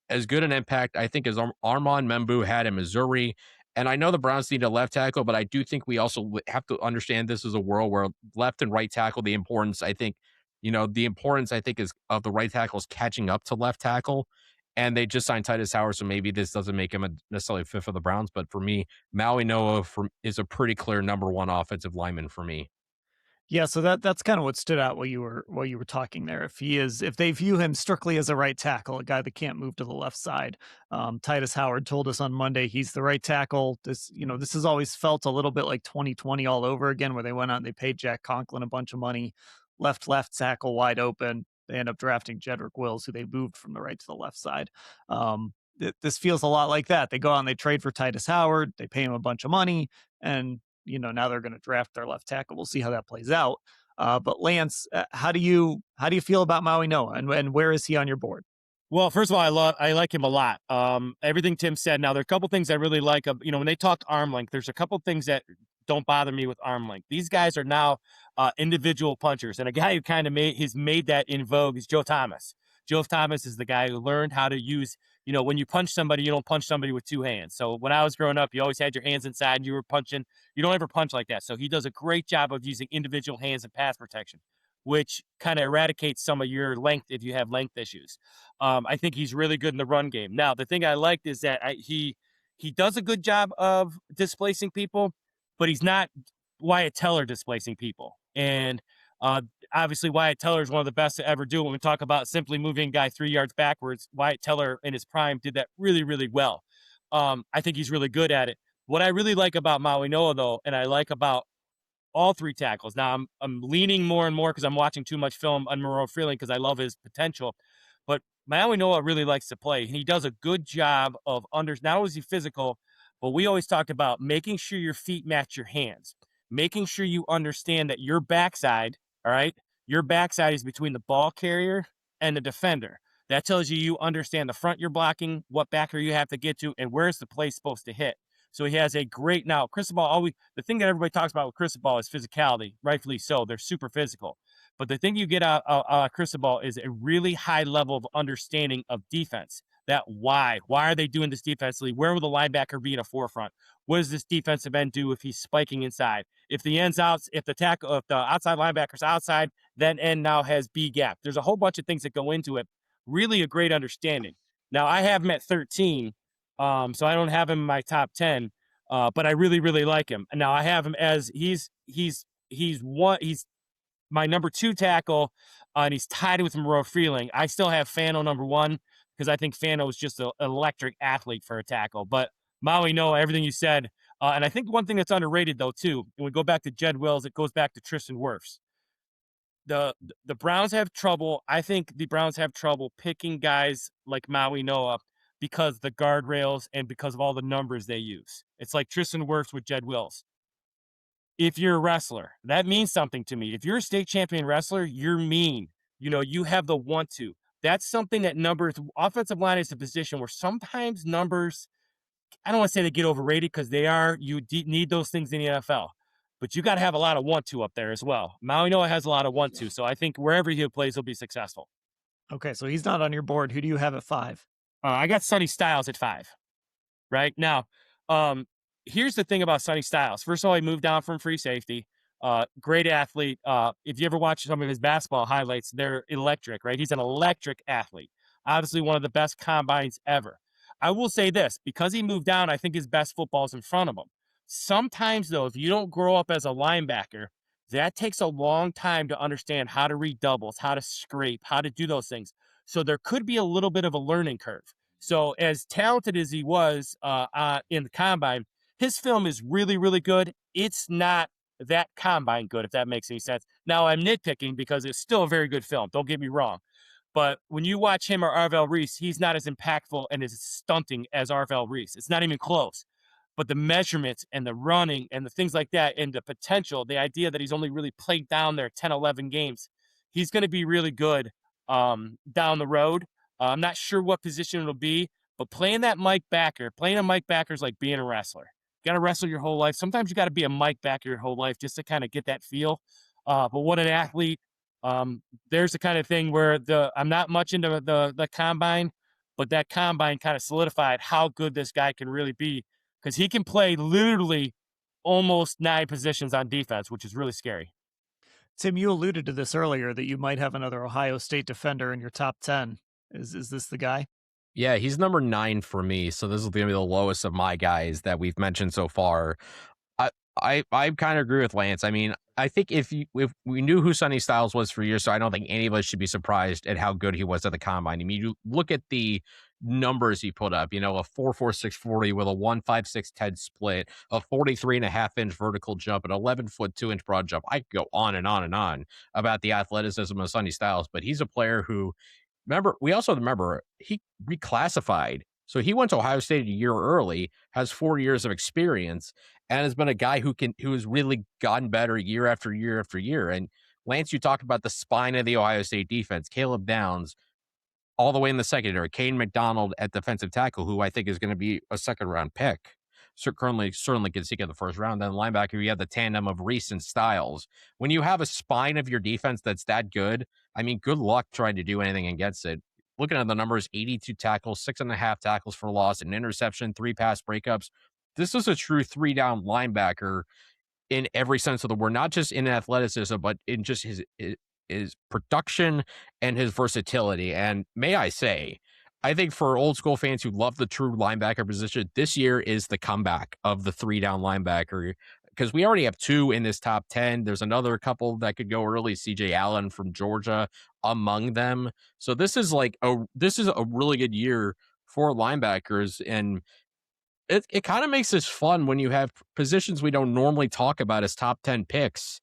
as good an impact, I think, as Armand Membu had in Missouri. And I know the Browns need a left tackle, but I do think we also have to understand this is a world where left and right tackle, the importance, I think, is of the right tackle is catching up to left tackle. And they just signed Titus Howard, so maybe this doesn't make him necessarily a fit for the Browns. But for me, Maui Noah is a pretty clear number 1 offensive lineman for me.
Yeah, so that's kind of what stood out while you were talking there. If they view him strictly as a right tackle, a guy that can't move to the left side, Titus Howard told us on Monday he's the right tackle. This has always felt a little bit like 2020 all over again, where they went out and they paid Jack Conklin a bunch of money, left tackle wide open. They end up drafting Jedrick Wills, who they moved from the right to the left side. This feels a lot like that. They go out and they trade for Titus Howard, they pay him a bunch of money, and now they're going to draft their left tackle. We'll see how that plays out. But Lance, how do you feel about Maui Noah, and where is he on your board?
Well, first of all, I like him a lot. Everything Tim said. Now, there are a couple things I really like. When they talk arm length, there's a couple things that don't bother me with arm length. These guys are now individual punchers, and a guy who kind of made that in vogue is Joe Thomas. Joe Thomas is the guy who learned how to use, when you punch somebody, you don't punch somebody with 2 hands. So when I was growing up, you always had your hands inside and you were punching. You don't ever punch like that. So he does a great job of using individual hands and pass protection, which kind of eradicates some of your length if you have length issues. I think he's really good in the run game. Now, the thing I liked is that he does a good job of displacing people, but he's not Wyatt Teller displacing people. And obviously, Wyatt Teller is one of the best to ever do it. When we talk about simply moving a guy 3 yards backwards, Wyatt Teller in his prime did that really, really well. I think he's really good at it. What I really like about Maui Noah, though, and I like about all 3 tackles. Now, I'm leaning more and more because I'm watching too much film on Monroe Freeling because I love his potential. But Maui Noah really likes to play. And he does a good job of not only is he physical, but we always talk about making sure your feet match your hands, making sure you understand that your backside, all right, your backside is between the ball carrier and the defender. That tells you understand the front you're blocking, what backer you have to get to, and where's the play supposed to hit. So he has a great, now Cristobal, the thing that everybody talks about with Cristobal is physicality, rightfully so. They're super physical. But the thing you get out of Cristobal is a really high level of understanding of defense. that why. Why are they doing this defensively? Where will the linebacker be in a forefront? What does this defensive end do if he's spiking inside? If the outside linebacker's outside, that end now has B gap. There's a whole bunch of things that go into it. Really a great understanding. Now I have him at 13, so I don't have him in my top 10, but I really, really like him. And now I have him as he's my number 2 tackle, and he's tied with Monroe Freeling. I still have Fano number 1 because I think Fano is just an electric athlete for a tackle. But Maui Noah, everything you said, and I think one thing that's underrated though too, when we go back to Jed Wills, it goes back to Tristan Wirfs. The Browns have trouble. I think the Browns have trouble picking guys like Maui Noah because the guardrails and because of all the numbers they use. It's like Tristan Wirfs with Jed Wills. If you're a wrestler, that means something to me. If you're a state champion wrestler, you're mean. You have the want to. That's something that numbers, offensive line is a position where sometimes numbers, I don't want to say they get overrated because they are. You need those things in the NFL. But you got to have a lot of want to up there as well. Maui Noah has a lot of want to. So I think wherever he plays, he'll be successful.
Okay, so he's not on your board. Who do you have at 5?
I got Sonny Styles at 5. Right now, here's the thing about Sonny Styles. First of all, he moved down from free safety. Great athlete. If you ever watch some of his basketball highlights, they're electric, right? He's an electric athlete. Obviously, one of the best combines ever. I will say this, because he moved down, I think his best football is in front of him. Sometimes, though, if you don't grow up as a linebacker, that takes a long time to understand how to read doubles, how to scrape, how to do those things. So there could be a little bit of a learning curve. So as talented as he was in the combine, his film is really, really good. It's not that combine good, if that makes any sense. Now, I'm nitpicking because it's still a very good film. Don't get me wrong. But when you watch him or Arvell Reese, he's not as impactful and as stunting as Arvell Reese. It's not even close. But the measurements and the running and the things like that and the potential, the idea that he's only really played down there 10, 11 games, he's going to be really good down the road. I'm not sure what position it'll be, but playing a Mike Backer is like being a wrestler. You got to wrestle your whole life. Sometimes you got to be a Mike Backer your whole life just to kind of get that feel. But what an athlete. There's the kind of thing where I'm not much into the combine, but that combine kind of solidified how good this guy can really be because he can play literally almost 9 positions on defense, which is really scary.
Tim, you alluded to this earlier that you might have another Ohio State defender in your top 10. Is this the guy?
Yeah, he's number 9 for me. So this is going to be the lowest of my guys that we've mentioned so far. I kind of agree with Lance. I mean, I think if we knew who Sonny Styles was for years, so I don't think any of us should be surprised at how good he was at the combine. I mean, you look at the numbers he put up, a 4.46 40 with a 1.56 10 split, a 43.5-inch vertical jump, an 11-foot 2-inch broad jump. I could go on and on and on about the athleticism of Sonny Styles, but he's a player who, we also remember he reclassified. So he went to Ohio State a year early, has 4 years of experience, and has been a guy who has really gotten better year after year after year. And Lance, you talked about the spine of the Ohio State defense, Caleb Downs, all the way in the secondary, Kane McDonald at defensive tackle, who I think is going to be a second-round pick. Certainly can seek in the first round. Then linebacker, you have the tandem of Reese and Styles. When you have a spine of your defense that's that good, I mean, good luck trying to do anything against it. Looking at the numbers, 82 tackles, 6.5 tackles for loss, an interception, 3 pass breakups. This is a true 3-down linebacker in every sense of the word, not just in athleticism, but in just his production and his versatility. And may I say, I think for old school fans who love the true linebacker position, this year is the comeback of the 3-down linebacker, because we already have 2 in this top 10. There's another couple that could go early, CJ Allen from Georgia among them. So this is a really good year for linebackers. And it kind of makes this fun when you have positions we don't normally talk about as top 10 picks,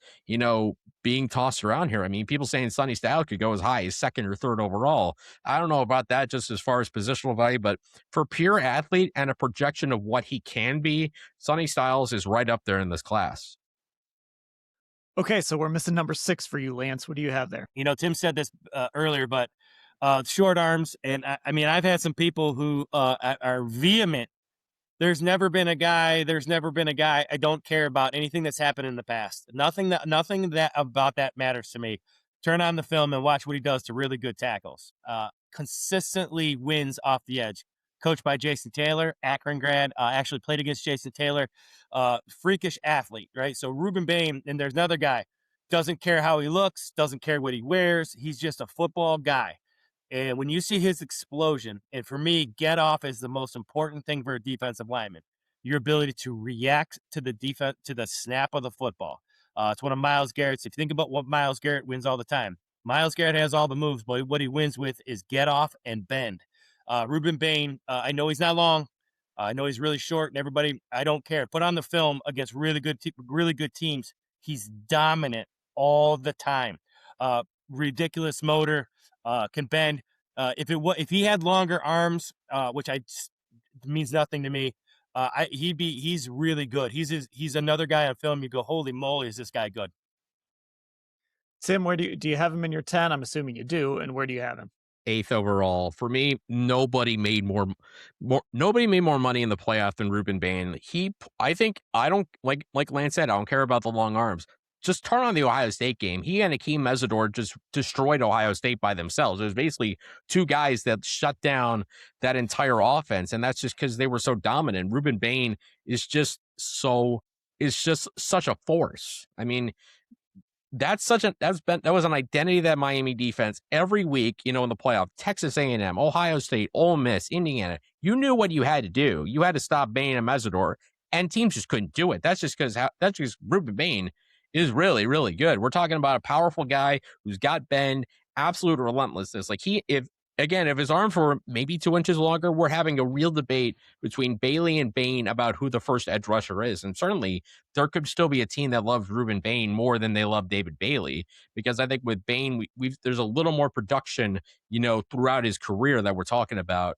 being tossed around here. I mean, people saying Sonny Styles could go as high as 2nd or 3rd overall. I don't know about that just as far as positional value, but for pure athlete and a projection of what he can be, Sonny Styles is right up there in this class.
Okay, so we're missing number 6 for you, Lance. What do you have there?
Tim said this earlier, but short arms. And I mean, I've had some people who are vehement. There's never been a guy. I don't care about anything that's happened in the past. Nothing that about that matters to me. turn on the film and watch what he does to really good tackles. Consistently wins off the edge. Coached by Jason Taylor, Akron grad, actually played against Jason Taylor. Freakish athlete, right? So Ruben Bain, and there's another guy, doesn't care how he looks, doesn't care what he wears. He's just a football guy. And when you see his explosion, and for me, get off is the most important thing for a defensive lineman. Your ability to react to the defense, to the snap of the football. It's one of Myles Garrett's. If you think about what Myles Garrett wins all the time, Myles Garrett has all the moves, but what he wins with is get off and bend. Ruben Bain, I know he's not long. I know he's really short, and everybody, I don't care. Put on the film against really good teams. He's dominant all the time. Ridiculous motor, can bend. If he had longer arms, which means nothing to me, he's really good. He's another guy on film. You go, holy moly, is this guy good?
Tim, where do you have him in your 10? I'm assuming you do, and where do you have him?
8th overall. For me, nobody made more money in the playoff than Ruben Bain. I don't like Lance said, I don't care about the long arms. Just turn on the Ohio State game. He and Akeem Mesidor just destroyed Ohio State by themselves. It was basically two guys that shut down that entire offense, and that's just because they were so dominant. Ruben Bain is just such a force. I mean, that was an identity of that Miami defense every week, in the playoff. Texas A&M, Ohio State, Ole Miss, Indiana. You knew what you had to do. You had to stop Bain and Mesidor, and teams just couldn't do it. That's just Ruben Bain is really, really good. We're talking about a powerful guy who's got bend, absolute relentlessness. Like if his arms were maybe 2 inches longer, we're having a real debate between Bailey and Bain about who the first edge rusher is. And certainly there could still be a team that loves Ruben Bain more than they love David Bailey, because I think with Bain, there's a little more production, throughout his career that we're talking about.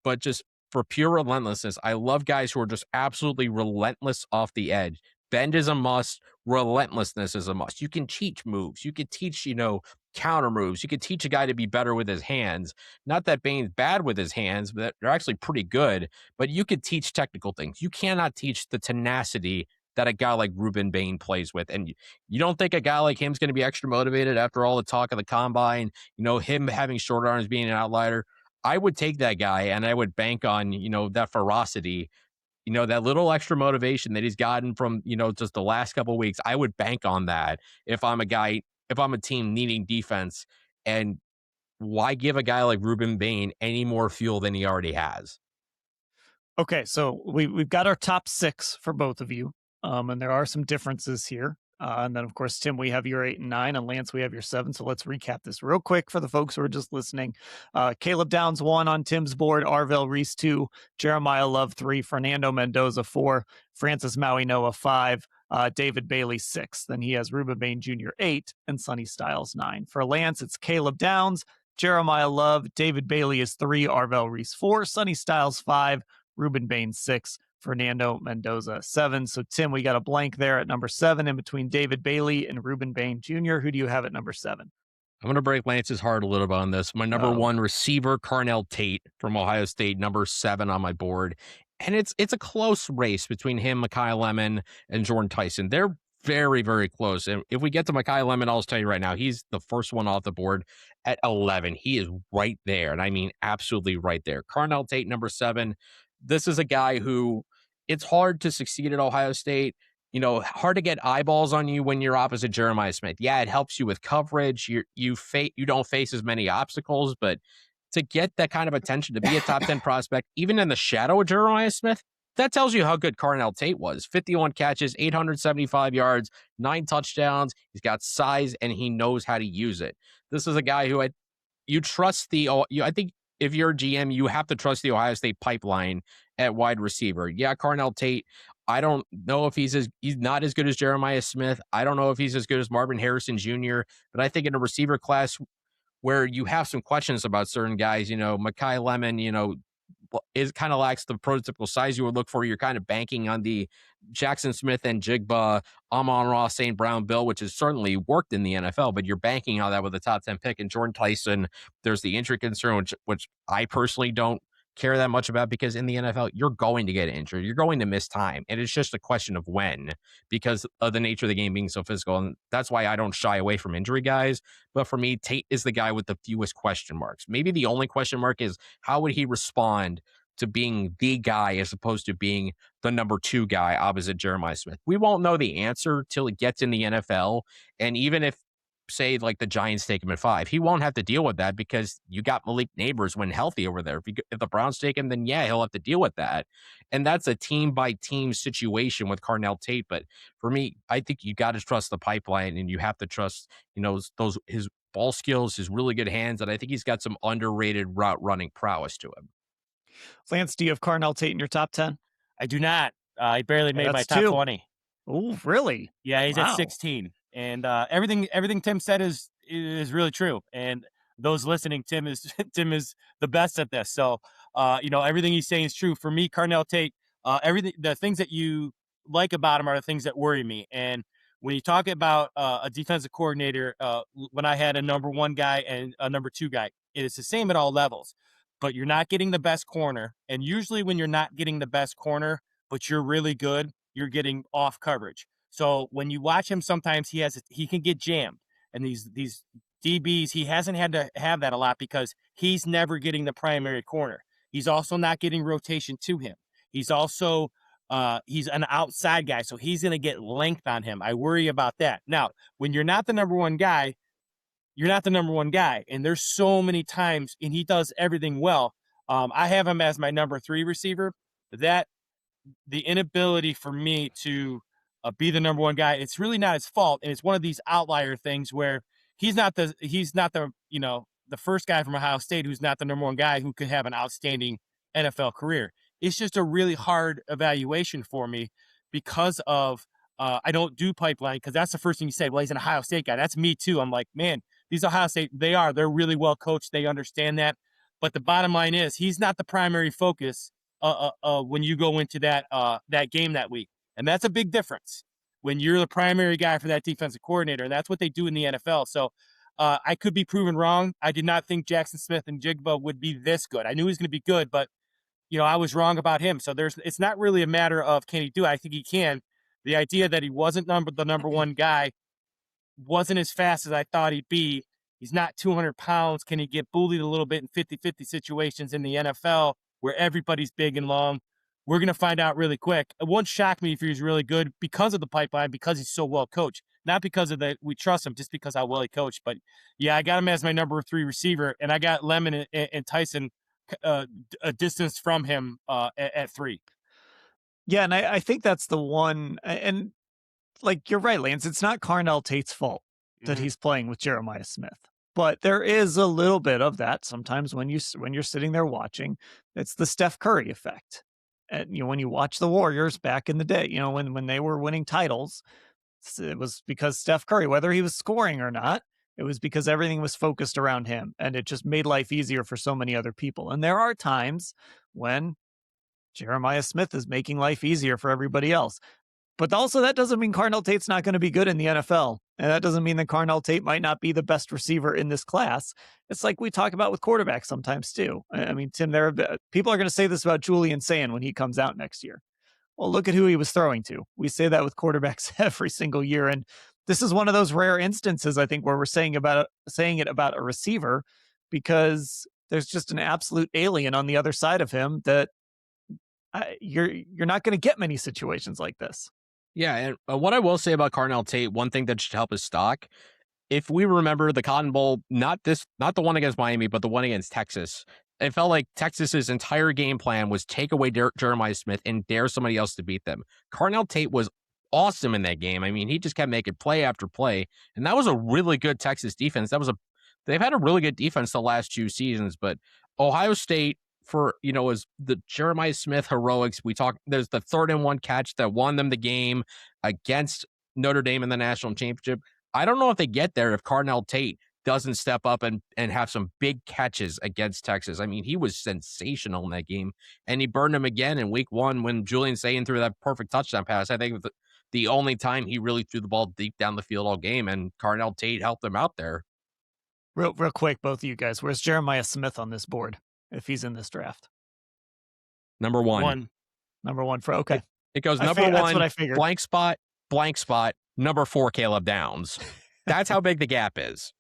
But just for pure relentlessness, I love guys who are just absolutely relentless off the edge. Bend is a must. Relentlessness is a must. You can teach moves. You can teach, counter moves. You could teach a guy to be better with his hands. Not that Bain's bad with his hands, but they're actually pretty good. But you could teach technical things. You cannot teach the tenacity that a guy like Ruben Bain plays with. And you don't think a guy like him is going to be extra motivated after all the talk of the combine, him having short arms being an outlier. I would take that guy and I would bank on, that ferocity, that little extra motivation that he's gotten from, just the last couple of weeks. I would bank on that if I'm a team needing defense. And why give a guy like Ruben Bain any more fuel than he already has?
Okay, so we've got our top 6 for both of you, and there are some differences here. And then, of course, Tim, we have your 8 and 9, and Lance, we have your 7. So let's recap this real quick for the folks who are just listening. Caleb Downs 1 on Tim's board, Arvell Reese 2, Jeremiyah Love 3, Fernando Mendoza 4, Francis Maui Noah 5, David Bailey 6. Then he has Ruben Bain Jr. 8, and Sonny Styles 9. For Lance, it's Caleb Downs, Jeremiyah Love, David Bailey is 3, Arvell Reese 4, Sonny Styles 5, Ruben Bain 6, Fernando Mendoza 7. So, Tim, we got a blank there at number 7 in between David Bailey and Ruben Bain Jr. Who do you have at number 7?
I'm going to break Lance's heart a little bit on this. My number 1 receiver, Carnell Tate from Ohio State, number 7 on my board. And it's a close race between him, Mekhi Lemon, and Jordan Tyson. They're very, very close. And if we get to Mekhi Lemon, I'll just tell you right now, he's the first one off the board at 11. He is right there. And I mean, absolutely right there. Carnell Tate, number 7. This is a guy who it's hard to succeed at Ohio State. Hard to get eyeballs on you when you're opposite Jeremiah Smith. Yeah, it helps you with coverage. You don't face as many obstacles, but to get that kind of attention, to be a top 10 prospect, even in the shadow of Jeremiah Smith, that tells you how good Carnell Tate was. 51 catches, 875 yards, 9 touchdowns. He's got size, and he knows how to use it. This is a guy who you trust I think if you're a GM, you have to trust the Ohio State pipeline at wide receiver. Yeah, Carnell Tate, I don't know if he's not as good as Jeremiah Smith. I don't know if he's as good as Marvin Harrison Jr., but I think in a receiver class where you have some questions about certain guys, Mekhi Lemon, is kind of lacks the prototypical size you would look for. You're kind of banking on the Jackson Smith and Jigba, Amon-Ra, St. Brown Bill, which has certainly worked in the NFL, but you're banking on that with a top 10 pick. And Jordan Tyson, there's the injury concern, which I personally don't care that much about, because in the NFL, you're going to get injured. You're going to miss time. And it's just a question of when, because of the nature of the game being so physical. And that's why I don't shy away from injury guys. But for me, Tate is the guy with the fewest question marks. Maybe the only question mark is how would he respond to being the guy as opposed to being the number 2 guy opposite Jeremiah Smith. We won't know the answer till it gets in the NFL. And even if, say, like the Giants take him at 5, he won't have to deal with that because you got Malik Neighbors when healthy over there. If the Browns take him, then yeah, he'll have to deal with that. And that's a team by team situation with Carnell Tate. But for me, I think you got to trust the pipeline, and you have to trust, those his ball skills, his really good hands. And I think he's got some underrated route running prowess to him.
Lance, do you have Carnell Tate in your top 10?
I do not. He barely made my top 20.
Oh, really?
Yeah, he's at 16. And everything Tim said is really true. And those listening, Tim is the best at this. So everything he's saying is true. For me, Carnell Tate, the things that you like about him are the things that worry me. And when you talk about a defensive coordinator, when I had a number 1 guy and a number 2 guy, it is the same at all levels. But you're not getting the best corner. And usually when you're not getting the best corner, but you're really good, you're getting off coverage. So when you watch him, sometimes he can get jammed. And these DBs, he hasn't had to have that a lot because he's never getting the primary corner. He's also not getting rotation to him. He's also he's an outside guy, so he's going to get length on him. I worry about that. Now, when you're not the number 1 guy, you're not the number 1 guy. And there's so many times, and he does everything well. I have him as my number 3 receiver. That the inability for me to be the number 1 guy, it's really not his fault. And it's one of these outlier things where he's not the the first guy from Ohio State who's not the number 1 guy who could have an outstanding NFL career. It's just a really hard evaluation for me because of I don't do pipeline, because that's the first thing you say. Well, he's an Ohio State guy. That's me too. I'm like, man, these Ohio State, they're really well coached. They understand that. But the bottom line is he's not the primary focus when you go into that game that week. And that's a big difference when you're the primary guy for that defensive coordinator. And that's what they do in the NFL. So I could be proven wrong. I did not think Jackson Smith and Jigba would be this good. I knew he was going to be good, but I was wrong about him. So it's not really a matter of can he do it. I think he can. The idea that he wasn't the number 1 guy, wasn't as fast as I thought he'd be. He's not 200 pounds. Can he get bullied a little bit in 50-50 situations in the NFL where everybody's big and long? We're going to find out really quick. It won't shock me if he's really good because of the pipeline, because he's so well coached. Not because of that we trust him, just because how well he coached. But, yeah, I got him as my number 3 receiver, and I got Lemon and Tyson a distance from him at 3.
Yeah, and I think that's the one. And, like, you're right, Lance. It's not Carnell Tate's fault that he's playing with Jeremiah Smith. But there is a little bit of that sometimes when you're sitting there watching. It's the Steph Curry effect. And when you watch the Warriors back in the day, when they were winning titles, it was because Steph Curry, whether he was scoring or not, it was because everything was focused around him, and it just made life easier for so many other people. And there are times when Jeremiah Smith is making life easier for everybody else. But also, that doesn't mean Carnell Tate's not going to be good in the NFL. And that doesn't mean that Carnell Tate might not be the best receiver in this class. It's like we talk about with quarterbacks sometimes, too. I mean, Tim, people are going to say this about Julian Sand when he comes out next year. Well, look at who he was throwing to. We say that with quarterbacks every single year. And this is one of those rare instances, I think, where we're saying it about a receiver, because there's just an absolute alien on the other side of him that you're not going to get many situations like this.
Yeah, and what I will say about Carnell Tate, one thing that should help his stock, if we remember the Cotton Bowl, not the one against Miami, but the one against Texas, it felt like Texas's entire game plan was take away Jeremiah Smith and dare somebody else to beat them. Carnell Tate was awesome in that game. I mean, he just kept making play after play, and that was a really good Texas defense. They've had a really good defense the last 2 seasons, but Ohio State, was the Jeremiah Smith heroics. There's the 3rd and 1 catch that won them the game against Notre Dame in the national championship. I don't know if they get there if Carnell Tate doesn't step up and have some big catches against Texas. I mean, he was sensational in that game, and he burned him again in week 1 when Julian Sand threw that perfect touchdown pass. I think the only time he really threw the ball deep down the field all game, and Carnell Tate helped him out there.
Real quick, both of you guys, where's Jeremiah Smith on this board if he's in this draft?
Number one.
Number one for okay.
It goes number one,
that's what I figured.
blank spot, number 4, Caleb Downs. That's how big the gap is.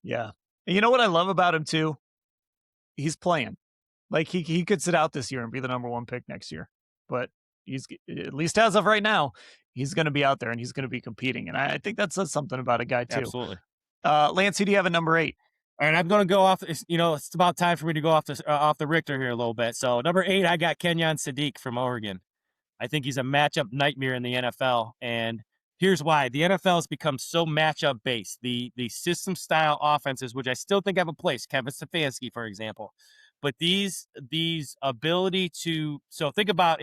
Yeah. And you know what I love about him too? He's playing. Like he could sit out this year and be the number one pick next year. But he's, at least as of right now, he's going to be out there and he's going to be competing. And I think that says something about a guy too.
Absolutely.
Lance, who do you have at number 8?
All right, I'm going to go off. It's about time for me to go off the Richter here a little bit. So number 8, I got Kenyon Sadiq from Oregon. I think he's a matchup nightmare in the NFL, and here's why. The NFL has become so matchup based. The system style offenses, which I still think have a place, Kevin Stefanski, for example, but these ability to think about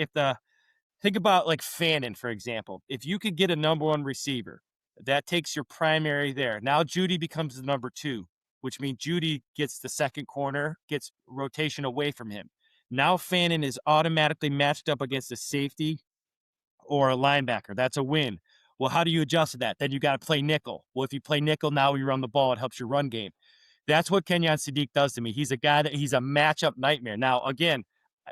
like Fannin, for example. If you could get a number 1 receiver, that takes your primary there. Now Judy becomes the number 2, which means Judy gets the second corner, gets rotation away from him. Now Fannin is automatically matched up against a safety or a linebacker. That's a win. Well, how do you adjust to that? Then you got to play nickel. Well, if you play nickel, now you run the ball. It helps your run game. That's what Kenyon Sadiq does to me. He's a guy he's a matchup nightmare. Now, again,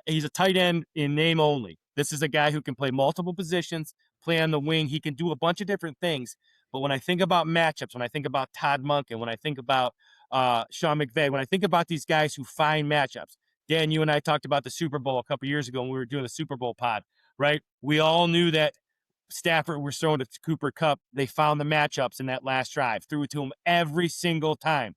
he's a tight end in name only. This is a guy who can play multiple positions, play on the wing. He can do a bunch of different things. But when I think about matchups, when I think about Todd Monken, when I think about Sean McVay, when I think about these guys who find matchups, Dan, you and I talked about the Super Bowl a couple years ago when we were doing the Super Bowl pod, right? We all knew that Stafford was throwing to Cooper Kupp. They found the matchups in that last drive, threw it to him every single time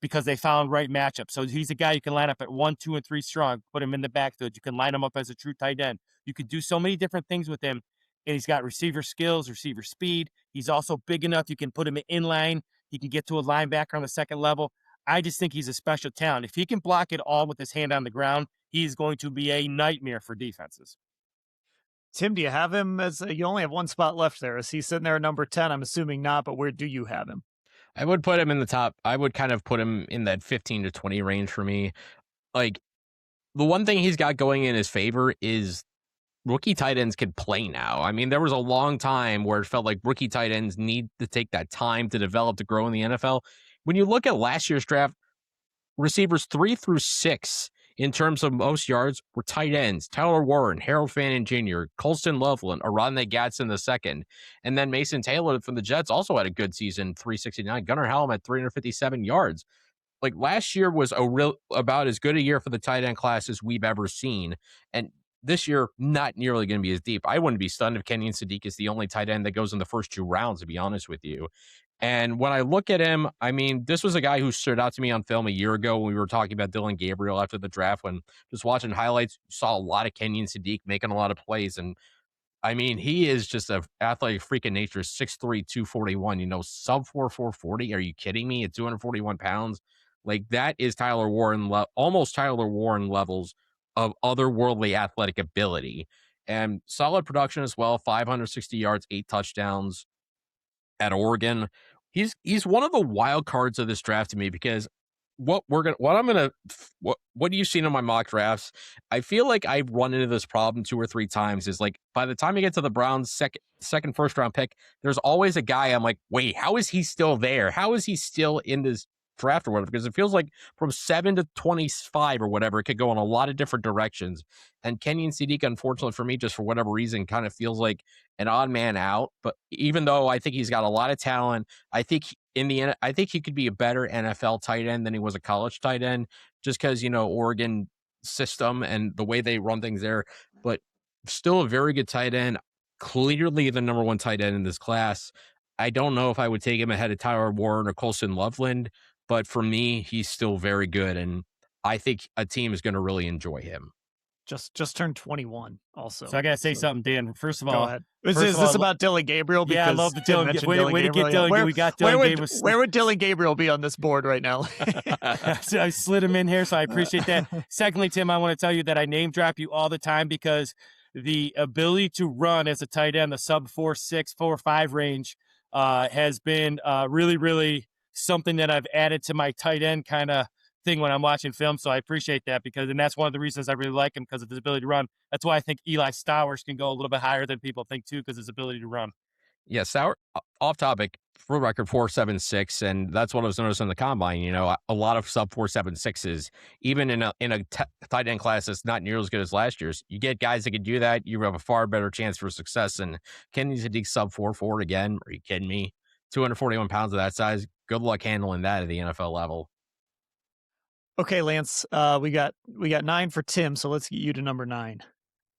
because they found right matchups. So he's a guy you can line up at 1, 2, and 3 strong, put him in the backfield. You can line him up as a true tight end. You could do so many different things with him. And he's got receiver skills, receiver speed. He's also big enough. You can put him in line. He can get to a linebacker on the second level. I just think he's a special talent. If he can block it all with his hand on the ground, he's going to be a nightmare for defenses.
Tim, do you have him as you only have one spot left there? Is he sitting there at number 10? I'm assuming not, but where do you have him?
I would put him in the top. I would kind of put him in that 15 to 20 range for me. Like, the one thing he's got going in his favor is rookie tight ends can play now. I mean, there was a long time where it felt like rookie tight ends need to take that time to develop, to grow in the NFL. When you look at last year's draft, receivers 3 through 6 in terms of most yards were tight ends. Tyler Warren, Harold Fannin Jr., Colston Loveland, Aronde Gadsden II. And then Mason Taylor from the Jets also had a good season, 369. Gunnar Hallam had 357 yards. Like, last year was about as good a year for the tight end class as we've ever seen. And this year, not nearly going to be as deep. I wouldn't be stunned if Kenyon Sadiq is the only tight end that goes in the first 2 rounds, to be honest with you. And when I look at him, I mean, this was a guy who stood out to me on film a year ago when we were talking about Dillon Gabriel after the draft, when just watching highlights, saw a lot of Kenyon Sadiq making a lot of plays. And I mean, he is just an athletic freak of nature, 6'3", 241, sub 440. Are you kidding me? At 241 pounds. Like, that is Tyler Warren, almost Tyler Warren levels of otherworldly athletic ability. And solid production as well, 560 yards, 8 touchdowns at Oregon. He's one of the wild cards of this draft to me, because what you've seen in my mock drafts, I feel like I've run into this problem 2 or 3 times, is like, by the time you get to the Browns second first round pick, there's always a guy I'm like, wait, how is he still there? How is he still in this draft or whatever? Because it feels like from 7 to 25 or whatever, it could go in a lot of different directions. And Kenyon Sadiq, unfortunately for me, just for whatever reason, kind of feels like an odd man out. But even though I think he's got a lot of talent, I think he could be a better NFL tight end than he was a college tight end, just because, Oregon system and the way they run things there. But still a very good tight end, clearly the number 1 tight end in this class. I don't know if I would take him ahead of Tyler Warren or Colston Loveland, but for me, he's still very good, and I think a team is going to really enjoy him.
Just turned 21 also.
So I got to say something, Dan. First of all,
go ahead. Is this about Dillon Gabriel?
Yeah, I love the Dillon. Way to get Dillon. We got Dillon Gabriel.
Where would Dillon Gabriel be on this board right now?
So I slid him in here, so I appreciate that. Secondly, Tim, I want to tell you that I name drop you all the time because the ability to run as a tight end, the sub 4.6, 4.5 range, has been really, really something that I've added to my tight end kind of thing when I'm watching film. So I appreciate that, and that's one of the reasons I really like him, because of his ability to run. That's why I think Eli Stowers can go a little bit higher than people think too, because his ability to run.
Yeah, off topic. for record 4.76, and that's what I was noticing in the combine. You know, a lot of sub 4.76s, even in a tight end class that's not nearly as good as last year's. You get guys that can do that, you have a far better chance for success. And Kenny Sadiq sub 4.4 again? Are you kidding me? 241 pounds of that size. Good luck handling that at the NFL level.
Okay, Lance, we got 9 for Tim, so let's get you to number 9.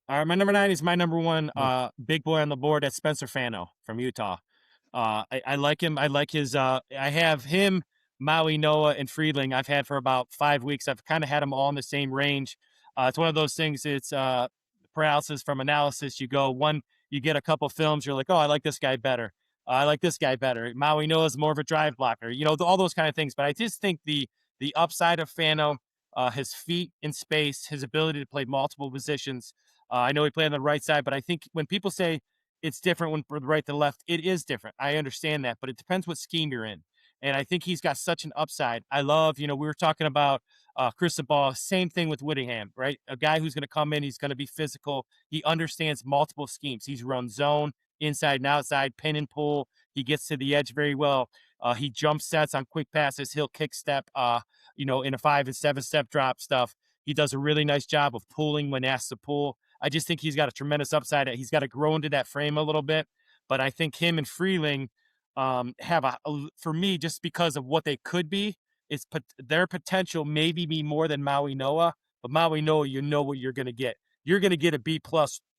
All right, my number 9 is my number 1 big boy on the board. That's Spencer Fano from Utah. I like him. I like his. I have him, Maui Noah, and Friedling. I've had for about 5 weeks. I've kind of had them all in the same range. It's one of those things. It's paralysis from analysis. You get a couple films. You're like, oh, I like this guy better. I like this guy better. Maui Noah is more of a drive blocker. You know, all those kind of things. But I just think the upside of Fano, his feet in space, his ability to play multiple positions. I know he played on the right side, but I think when people say it's different when from the right to left, it is different. I understand that, but it depends what scheme you're in. And I think he's got such an upside. I love, we were talking about Chris Ball, same thing with Whittingham, right? A guy who's going to come in, he's going to be physical. He understands multiple schemes. He's run zone, inside and outside, pin and pull. He gets to the edge very well. He jump sets on quick passes. He'll kick step, in a 5 and 7 step drop stuff. He does a really nice job of pulling when asked to pull. I just think he's got a tremendous upside. He's got to grow into that frame a little bit. But I think him and Freeling have for me, just because of what they could be, their potential maybe be more than Maui Noah. But Maui Noah, you know what you're going to get. You're going to get a B+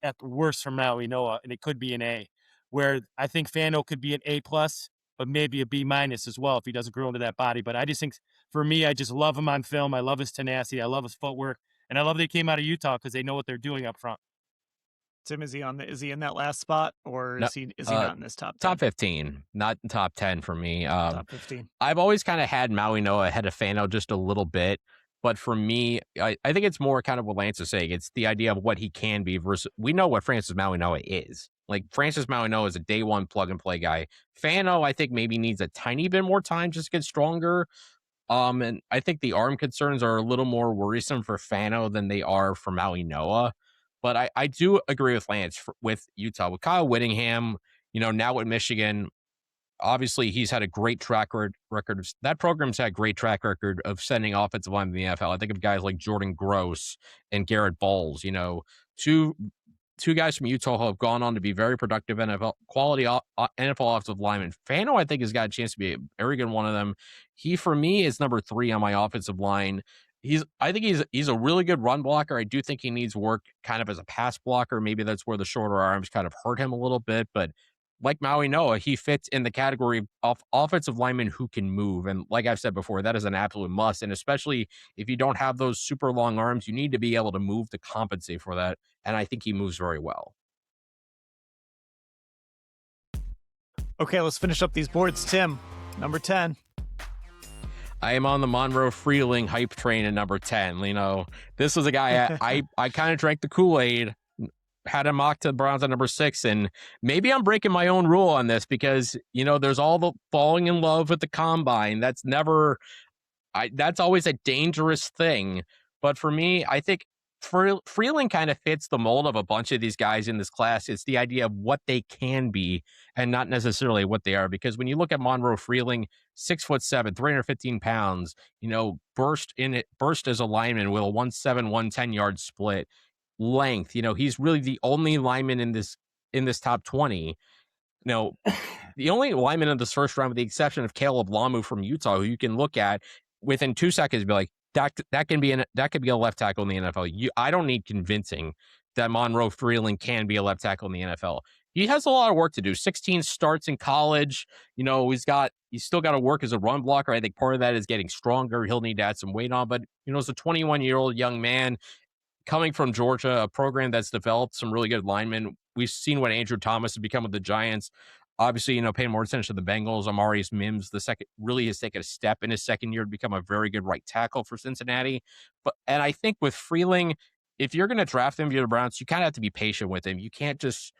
at the worst from Maui Noah, and it could be an A. Where I think Fano could be an A+, but maybe a B- as well if he doesn't grow into that body. But I just think, for me, I just love him on film. I love his tenacity. I love his footwork. And I love they came out of Utah because they know what they're doing up front.
Tim, is he in that last spot, or is he not in this top 10?
Top 15, not top 10 for me.
Top 15.
I've always kind of had Maui Noah ahead of Fano just a little bit, but for me, I think it's more kind of what Lance is saying. It's the idea of what he can be versus we know what Francis Maui Noah is. Like Francis Maui Noah is a day one plug and play guy. Fano, I think maybe needs a tiny bit more time just to get stronger. And I think the arm concerns are a little more worrisome for Fano than they are for Maui Noah. But I do agree with Lance with Utah. With Kyle Whittingham, now with Michigan, obviously he's had a great track record. That program's had a great track record of sending offensive line in the NFL. I think of guys like Jordan Gross and Garrett Bowles, two guys from Utah who have gone on to be very productive quality NFL offensive linemen. Fano, I think, has got a chance to be a very good one of them. He, for me, is number 3 on my offensive line. I think he's a really good run blocker. I do think he needs work kind of as a pass blocker. Maybe that's where the shorter arms kind of hurt him a little bit. But like Maui Noah, he fits in the category of offensive linemen who can move. And like I've said before, that is an absolute must. And especially if you don't have those super long arms, you need to be able to move to compensate for that. And I think he moves very well.
Okay, let's finish up these boards. Tim, number 10.
I am on the Monroe Freeling hype train at number 10. This was a guy I kind of drank the Kool-Aid, had him mocked to the Browns at number 6, and maybe I'm breaking my own rule on this because, there's all the falling in love with the combine. That's always a dangerous thing. But for me, I think Freeling kind of fits the mold of a bunch of these guys in this class. It's the idea of what they can be and not necessarily what they are. Because when you look at Monroe Freeling, 6'7", 315 pounds, burst as a lineman with a 1.7, 110 yard split length. He's really the only lineman in this top 20. The only lineman in this first round, with the exception of Caleb Lamu from Utah, who you can look at within 2 seconds and be like, that could be a left tackle in the NFL. I don't need convincing that Monroe Freeling can be a left tackle in the NFL. He has a lot of work to do. 16 starts in college. He's still got to work as a run blocker. I think part of that is getting stronger. He'll need to add some weight on. But as a 21-year-old young man coming from Georgia, a program that's developed some really good linemen. We've seen what Andrew Thomas has become with the Giants. Obviously, paying more attention to the Bengals. Amarius Mims, the second, really has taken a step in his second year to become a very good right tackle for Cincinnati. And I think with Freeling, if you're going to draft him via the Browns, you kind of have to be patient with him. You can't just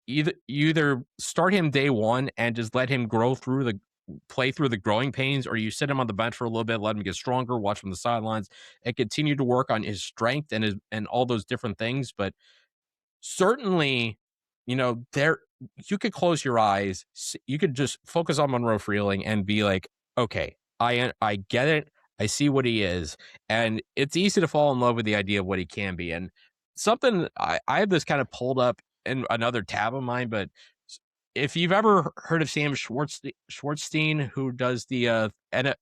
either start him day one and just let him play through the growing pains, or you sit him on the bench for a little bit, let him get stronger, watch from the sidelines, and continue to work on his strength and all those different things. But certainly, you could close your eyes. You could just focus on Monroe Freeling and be like, okay, I get it. I see what he is. And it's easy to fall in love with the idea of what he can be. And something I have this kind of pulled up in another tab of mine, but if you've ever heard of Sam Schwartzstein, who does the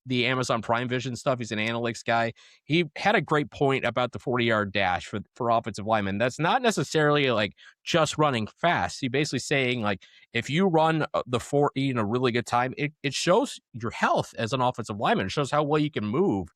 Amazon Prime Vision stuff, he's an analytics guy. He had a great point about the 40-yard dash for offensive linemen. That's not necessarily like just running fast. He basically saying like if you run the 40 in a really good time, it shows your health as an offensive lineman. It shows how well you can move,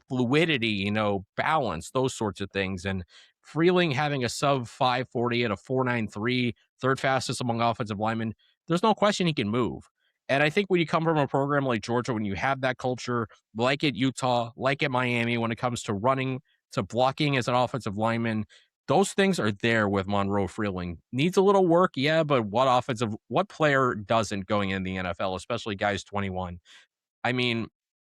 fluidity, balance, those sorts of things. And Freeling having a sub 540 at a 493, third fastest among offensive linemen, there's no question he can move. And I think when you come from a program like Georgia, when you have that culture, like at Utah, like at Miami, when it comes to running, to blocking as an offensive lineman, those things are there with Monroe Freeling. Needs a little work, yeah, but what player doesn't going in the NFL, especially guys 21? I mean,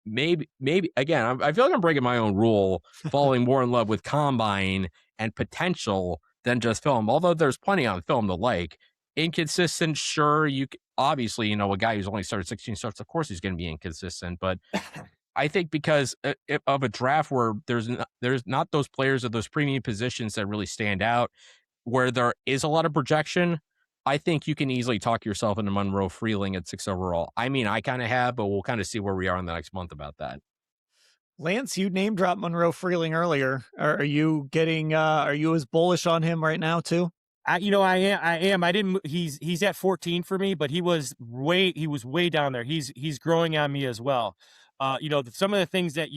maybe again, I feel like I'm breaking my own rule, falling more in love with combine and potential than just film. Although there's plenty on film to like. Inconsistent, sure. Obviously, a guy who's only started 16 starts, of course he's going to be inconsistent. But I think because of a draft where there's not those players or those premium positions that really stand out, where there is a lot of projection, I think you can easily talk yourself into Monroe Freeling at 6 overall. I mean, I kind of have, but we'll kind of see where we are in the next month about that.
Lance, you name dropped Monroe Freeling earlier. Are you are you as bullish on him right now too?
I am. I didn't. He's at 14 for me, but he was way down there. He's growing on me as well. Some of the things that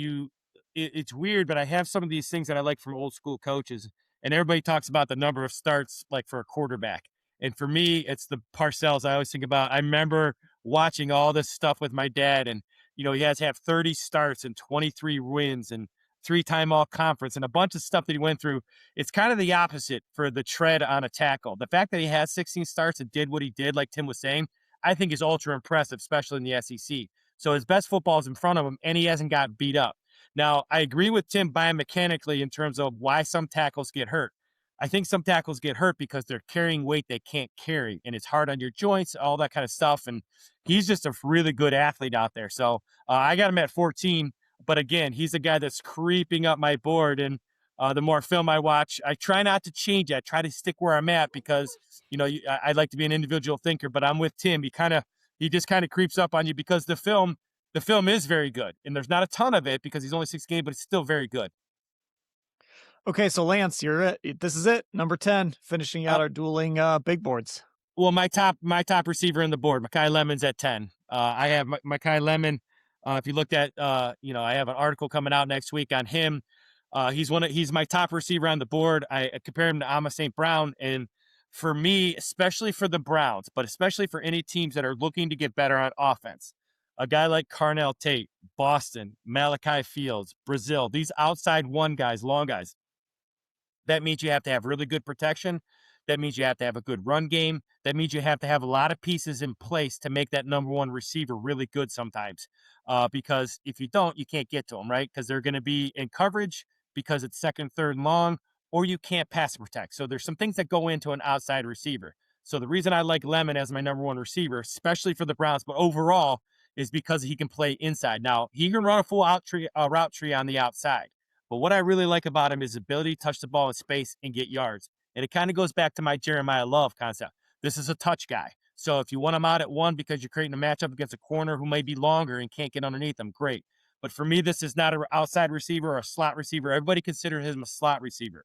it's weird, but I have some of these things that I like from old school coaches, and everybody talks about the number of starts like for a quarterback. And for me, it's the Parcells I always think about. I remember watching all this stuff with my dad, and he has to have 30 starts and 23 wins and 3-time all conference and a bunch of stuff that he went through. It's kind of the opposite for the tread on a tackle. The fact that he has 16 starts and did what he did, like Tim was saying, I think is ultra impressive, especially in the SEC. So his best football is in front of him, and he hasn't got beat up. Now, I agree with Tim biomechanically in terms of why some tackles get hurt. I think some tackles get hurt because they're carrying weight they can't carry, and it's hard on your joints, all that kind of stuff. And he's just a really good athlete out there. So I got him at 14. But again, he's a guy that's creeping up my board. And the more film I watch, I try not to change it. I try to stick where I'm at because, I'd like to be an individual thinker, but I'm with Tim. He just kind of creeps up on you because the film is very good. And there's not a ton of it because he's only 6 games, but it's still very good.
Okay, so Lance, this is it. Number 10, finishing out our dueling big boards.
Well, my top receiver in the board, Mekhi Lemon's at 10. I have Mekhi Lemon. If you looked at, I have an article coming out next week on him. He's my top receiver on the board. I compare him to Amos St. Brown. And for me, especially for the Browns, but especially for any teams that are looking to get better on offense, a guy like Carnell Tate, Boston, Malachi Fields, Brazil, these outside one guys, long guys, that means you have to have really good protection. That means you have to have a good run game. That means you have to have a lot of pieces in place to make that number one receiver really good sometimes. Because if you don't, you can't get to them, right? Because they're going to be in coverage because it's second, third, and long, or you can't pass protect. So there's some things that go into an outside receiver. So the reason I like Lemon as my number one receiver, especially for the Browns, but overall, is because he can play inside. Now, he can run a full route tree on the outside. But what I really like about him is his ability to touch the ball in space and get yards. And it kind of goes back to my Jeremiyah Love concept. This is a touch guy. So if you want him out at 1 because you're creating a matchup against a corner who may be longer and can't get underneath him, great. But for me, this is not an outside receiver or a slot receiver. Everybody considers him a slot receiver.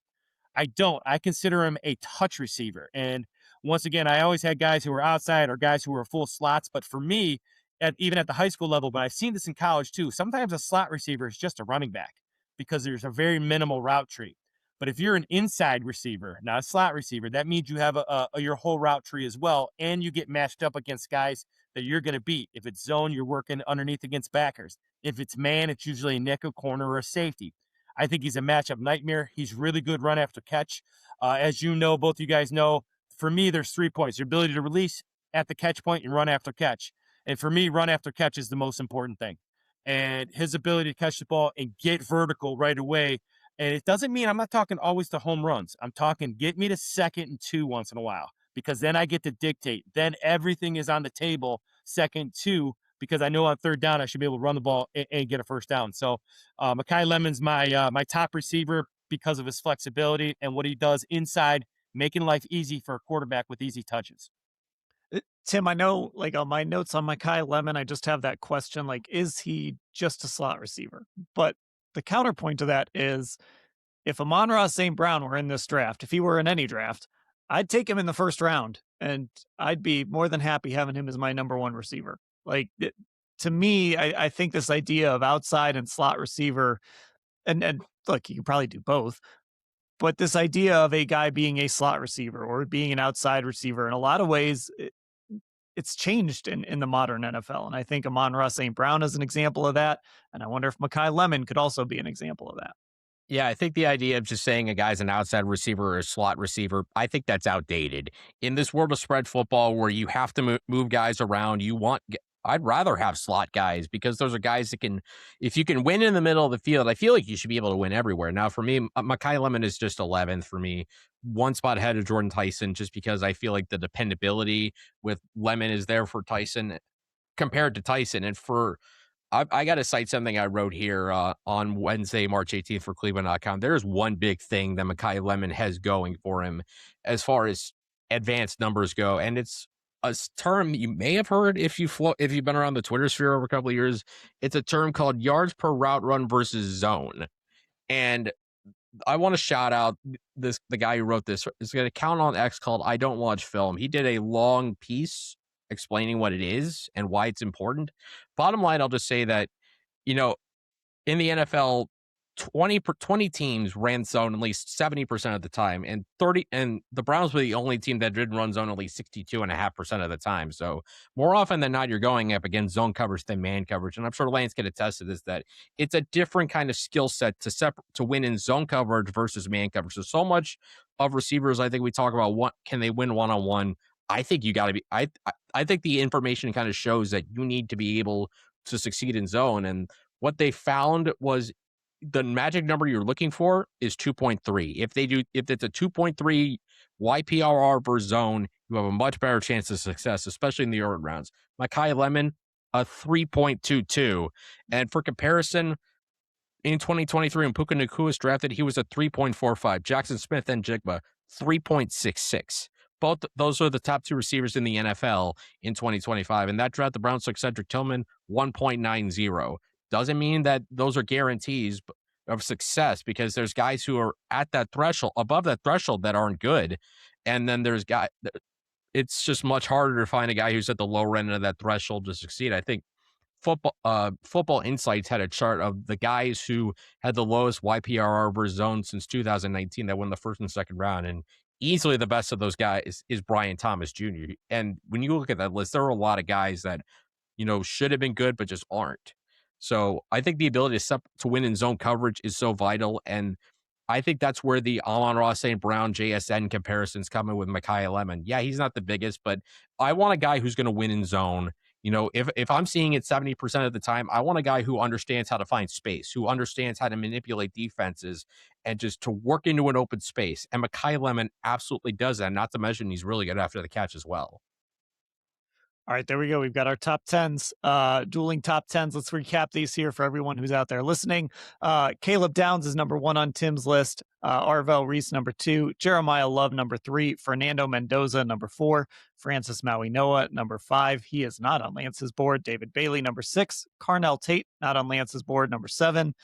I don't. I consider him a touch receiver. And once again, I always had guys who were outside or guys who were full slots. But for me, even at the high school level, but I've seen this in college too, sometimes a slot receiver is just a running back because there's a very minimal route tree. But if you're an inside receiver, not a slot receiver, that means you have your whole route tree as well, and you get matched up against guys that you're going to beat. If it's zone, you're working underneath against backers. If it's man, it's usually a nickel, corner, or a safety. I think he's a matchup nightmare. He's really good run after catch. As you know, both you guys know, for me, there's 3 points. Your ability to release at the catch point and run after catch. And for me, run after catch is the most important thing. And his ability to catch the ball and get vertical right away. And it doesn't mean I'm not talking always to home runs. I'm talking get me to second and 2 once in a while because then I get to dictate. Then everything is on the table second two, because I know on third down I should be able to run the ball and get a first down. So Makai Lemon's my top receiver because of his flexibility and what he does inside, making life easy for a quarterback with easy touches.
Tim, I know, like, on my notes on Makai Lemon, I just have that question, like, is he just a slot receiver? But the counterpoint to that is, if Amon-Ra St. Brown were in this draft, if he were in any draft, I'd take him in the first round, and I'd be more than happy having him as my number one receiver. Like, to me, I think this idea of outside and slot receiver, and look, you can probably do both, but this idea of a guy being a slot receiver or being an outside receiver, in a lot of ways, it's changed in the modern NFL. And I think Amon-Ra St. Brown is an example of that. And I wonder if Makai Lemon could also be an example of that.
Yeah, I think the idea of just saying a guy's an outside receiver or a slot receiver, I think that's outdated. In this world of spread football where you have to move guys around, I'd rather have slot guys, because those are guys that can, if you can win in the middle of the field, I feel like you should be able to win everywhere. Now, for me, Makai Lemon is just 11th for me, one spot ahead of Jordan Tyson, just because I feel like the dependability with Lemon is there for Tyson compared to Tyson. And I got to cite something I wrote here on Wednesday, March 18th for cleveland.com. There's one big thing that Makai Lemon has going for him as far as advanced numbers go. And it's a term you may have heard if you've been around the Twitter sphere over a couple of years. It's a term called yards per route run versus zone. And I want to shout out the guy who wrote this. It's got an account on X called I Don't Watch Film. He did a long piece explaining what it is and why it's important. Bottom line, I'll just say that, in the NFL, 20 teams ran zone at least 70% of the time, and the Browns were the only team that didn't run zone at least 62.5% of the time. So more often than not, you're going up against zone coverage than man coverage. And I'm sure Lance can attest to this, that it's a different kind of skill set to win in zone coverage versus man coverage. So much of receivers, I think we talk about what can they win one-on-one. I think you got to be, I think the information kind of shows that you need to be able to succeed in zone. And what they found was the magic number you're looking for is 2.3. If it's a 2.3 YPRR per zone, you have a much better chance of success, especially in the early rounds. Makai Lemon, a 3.22. And for comparison, in 2023, when Puka Nacua was drafted, he was a 3.45. Jackson Smith and Jigba, 3.66. Both those are the top two receivers in the NFL in 2025. In that draft, the Browns took Cedric Tillman, 1.90. Doesn't mean that those are guarantees of success, because there's guys who are at that threshold, above that threshold, that aren't good. And then there's guys, it's just much harder to find a guy who's at the lower end of that threshold to succeed. I think Football Insights had a chart of the guys who had the lowest YPRR per zone since 2019 that won the first and second round. And easily the best of those guys is Brian Thomas Jr. And when you look at that list, there are a lot of guys that, should have been good, but just aren't. So I think the ability to win in zone coverage is so vital. And I think that's where the Amon-Ra St. Brown JSN comparisons come in with Makai Lemon. Yeah, he's not the biggest, but I want a guy who's going to win in zone. If I'm seeing it 70% of the time, I want a guy who understands how to find space, who understands how to manipulate defenses and just to work into an open space. And Makai Lemon absolutely does that, not to mention he's really good after the catch as well.
All right, there we go. We've got our top 10s, dueling top 10s. Let's recap these here for everyone who's out there listening. Caleb Downs is number 1 on Tim's list. Arvell Reese, number 2. Jeremiyah Love, number 3. Fernando Mendoza, number 4. Francis Maui-Noah, number 5. He is not on Lance's board. David Bailey, number 6. Carnell Tate, not on Lance's board, number 7.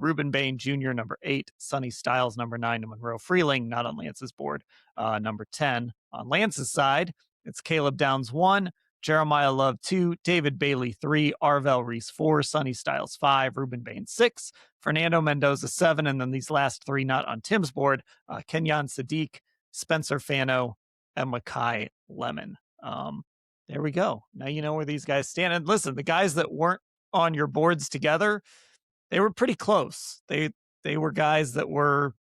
Ruben Bain Jr., number 8. Sonny Styles, number 9. And Monroe Freeling, not on Lance's board, number 10. On Lance's side, it's Caleb Downs, 1. Jeremiyah Love, 2, David Bailey, 3, Arvell Reese, 4, Sonny Styles, 5, Ruben Bain, 6, Fernando Mendoza, 7, and then these last 3 not on Tim's board, Kenyon Sadiq, Spencer Fano, and Makai Lemon. There we go. Now you know where these guys stand. And listen, the guys that weren't on your boards together, they were pretty close. They were guys that were,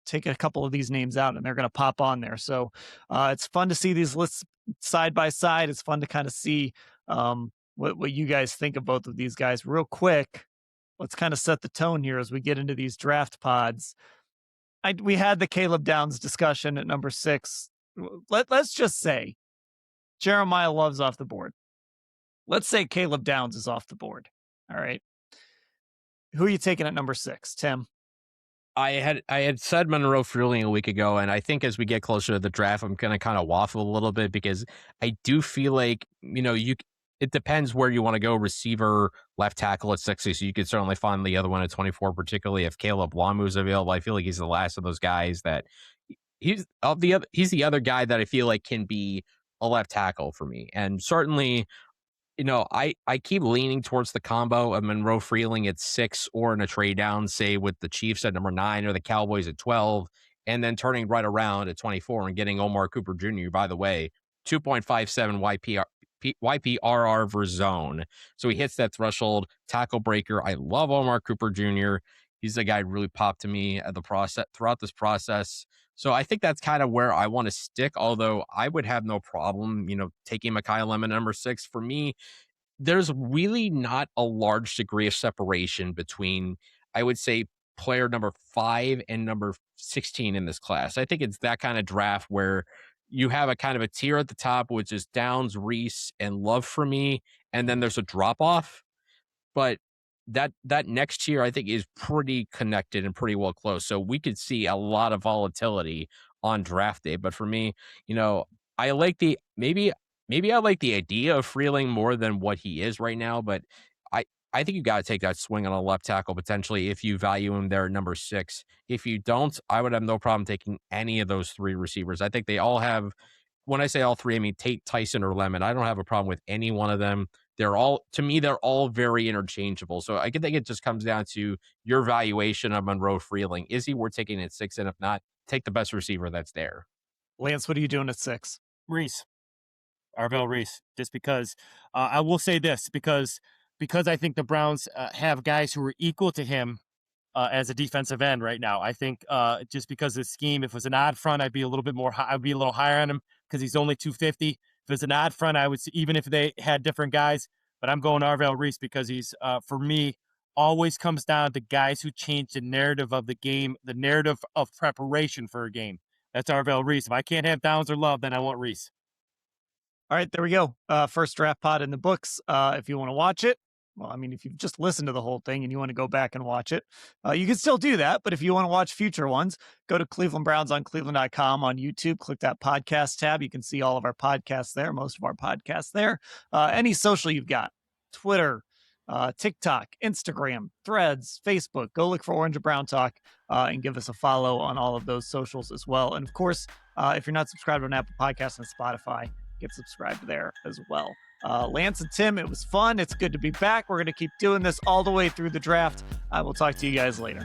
take a couple of these names out and they're going to pop on there. So it's fun to see these lists side by side. It's fun to kind of see what you guys think of both of these guys. Real quick, let's kind of set the tone here as we get into these draft pods. We had the Caleb Downs discussion at number 6. let's just say Jeremiyah Love's off the board. Let's say Caleb Downs is off the board. All right. Who are you taking at number 6, Tim?
I had said Monroe Freeling a week ago, and I think as we get closer to the draft, I'm going to kind of waffle a little bit because I do feel like, it depends where you want to go. Receiver, left tackle at 60, so you could certainly find the other one at 24, particularly if Caleb Lamu's available. I feel like he's the last of those guys that he's the other guy that I feel like can be a left tackle for me. And certainly, I keep leaning towards the combo of Monroe Freeling at 6 or in a trade down, say with the Chiefs at number 9 or the Cowboys at 12, and then turning right around at 24 and getting Omar Cooper Jr., by the way, 2.57 YPRR versus zone. So he hits that threshold, tackle breaker. I love Omar Cooper Jr. He's the guy who really popped to me at the process throughout this process. So I think that's kind of where I want to stick, although I would have no problem, taking Mekhi Lemon number 6. For me, there's really not a large degree of separation between, I would say, player number 5 and number 16 in this class. I think it's that kind of draft where you have a kind of a tier at the top, which is Downs, Reese, and Love for me, and then there's a drop off. But that next tier, I think, is pretty connected and pretty well close. So we could see a lot of volatility on draft day. But for me, I like maybe I like the idea of Freeling more than what he is right now. But I think you got to take that swing on a left tackle potentially if you value him there at number 6. If you don't, I would have no problem taking any of those 3 receivers. I think they all have. When I say all 3, I mean Tate, Tyson, or Lemon. I don't have a problem with any one of them. They're all very interchangeable. So I think it just comes down to your valuation of Monroe Freeling. Is he worth taking at 6? And if not, take the best receiver that's there.
Lance, what are you doing at 6?
Reese. Arvell Reese. Just because I will say this, because I think the Browns have guys who are equal to him as a defensive end right now. I think just because of the scheme, if it was an odd front, I'd be a little higher on him because he's only 250. If it's an odd front, I would see, even if they had different guys, but I'm going Arvell Reese because he's, for me, always comes down to guys who change the narrative of the game, the narrative of preparation for a game. That's Arvell Reese. If I can't have Downs or Love, then I want Reese.
All right, there we go. First draft pod in the books. If you want to watch it, well, I mean, if you've just listened to the whole thing and you want to go back and watch it, you can still do that. But if you want to watch future ones, go to Cleveland Browns on cleveland.com on YouTube. Click that podcast tab. You can see all of our podcasts there, most of our podcasts there. Any social you've got, Twitter, TikTok, Instagram, Threads, Facebook. Go look for Orange and Brown Talk and give us a follow on all of those socials as well. And of course, if you're not subscribed on Apple Podcasts and Spotify, get subscribed there as well. Lance and Tim, it was fun. It's good to be back. We're going to keep doing this all the way through the draft. I will talk to you guys later.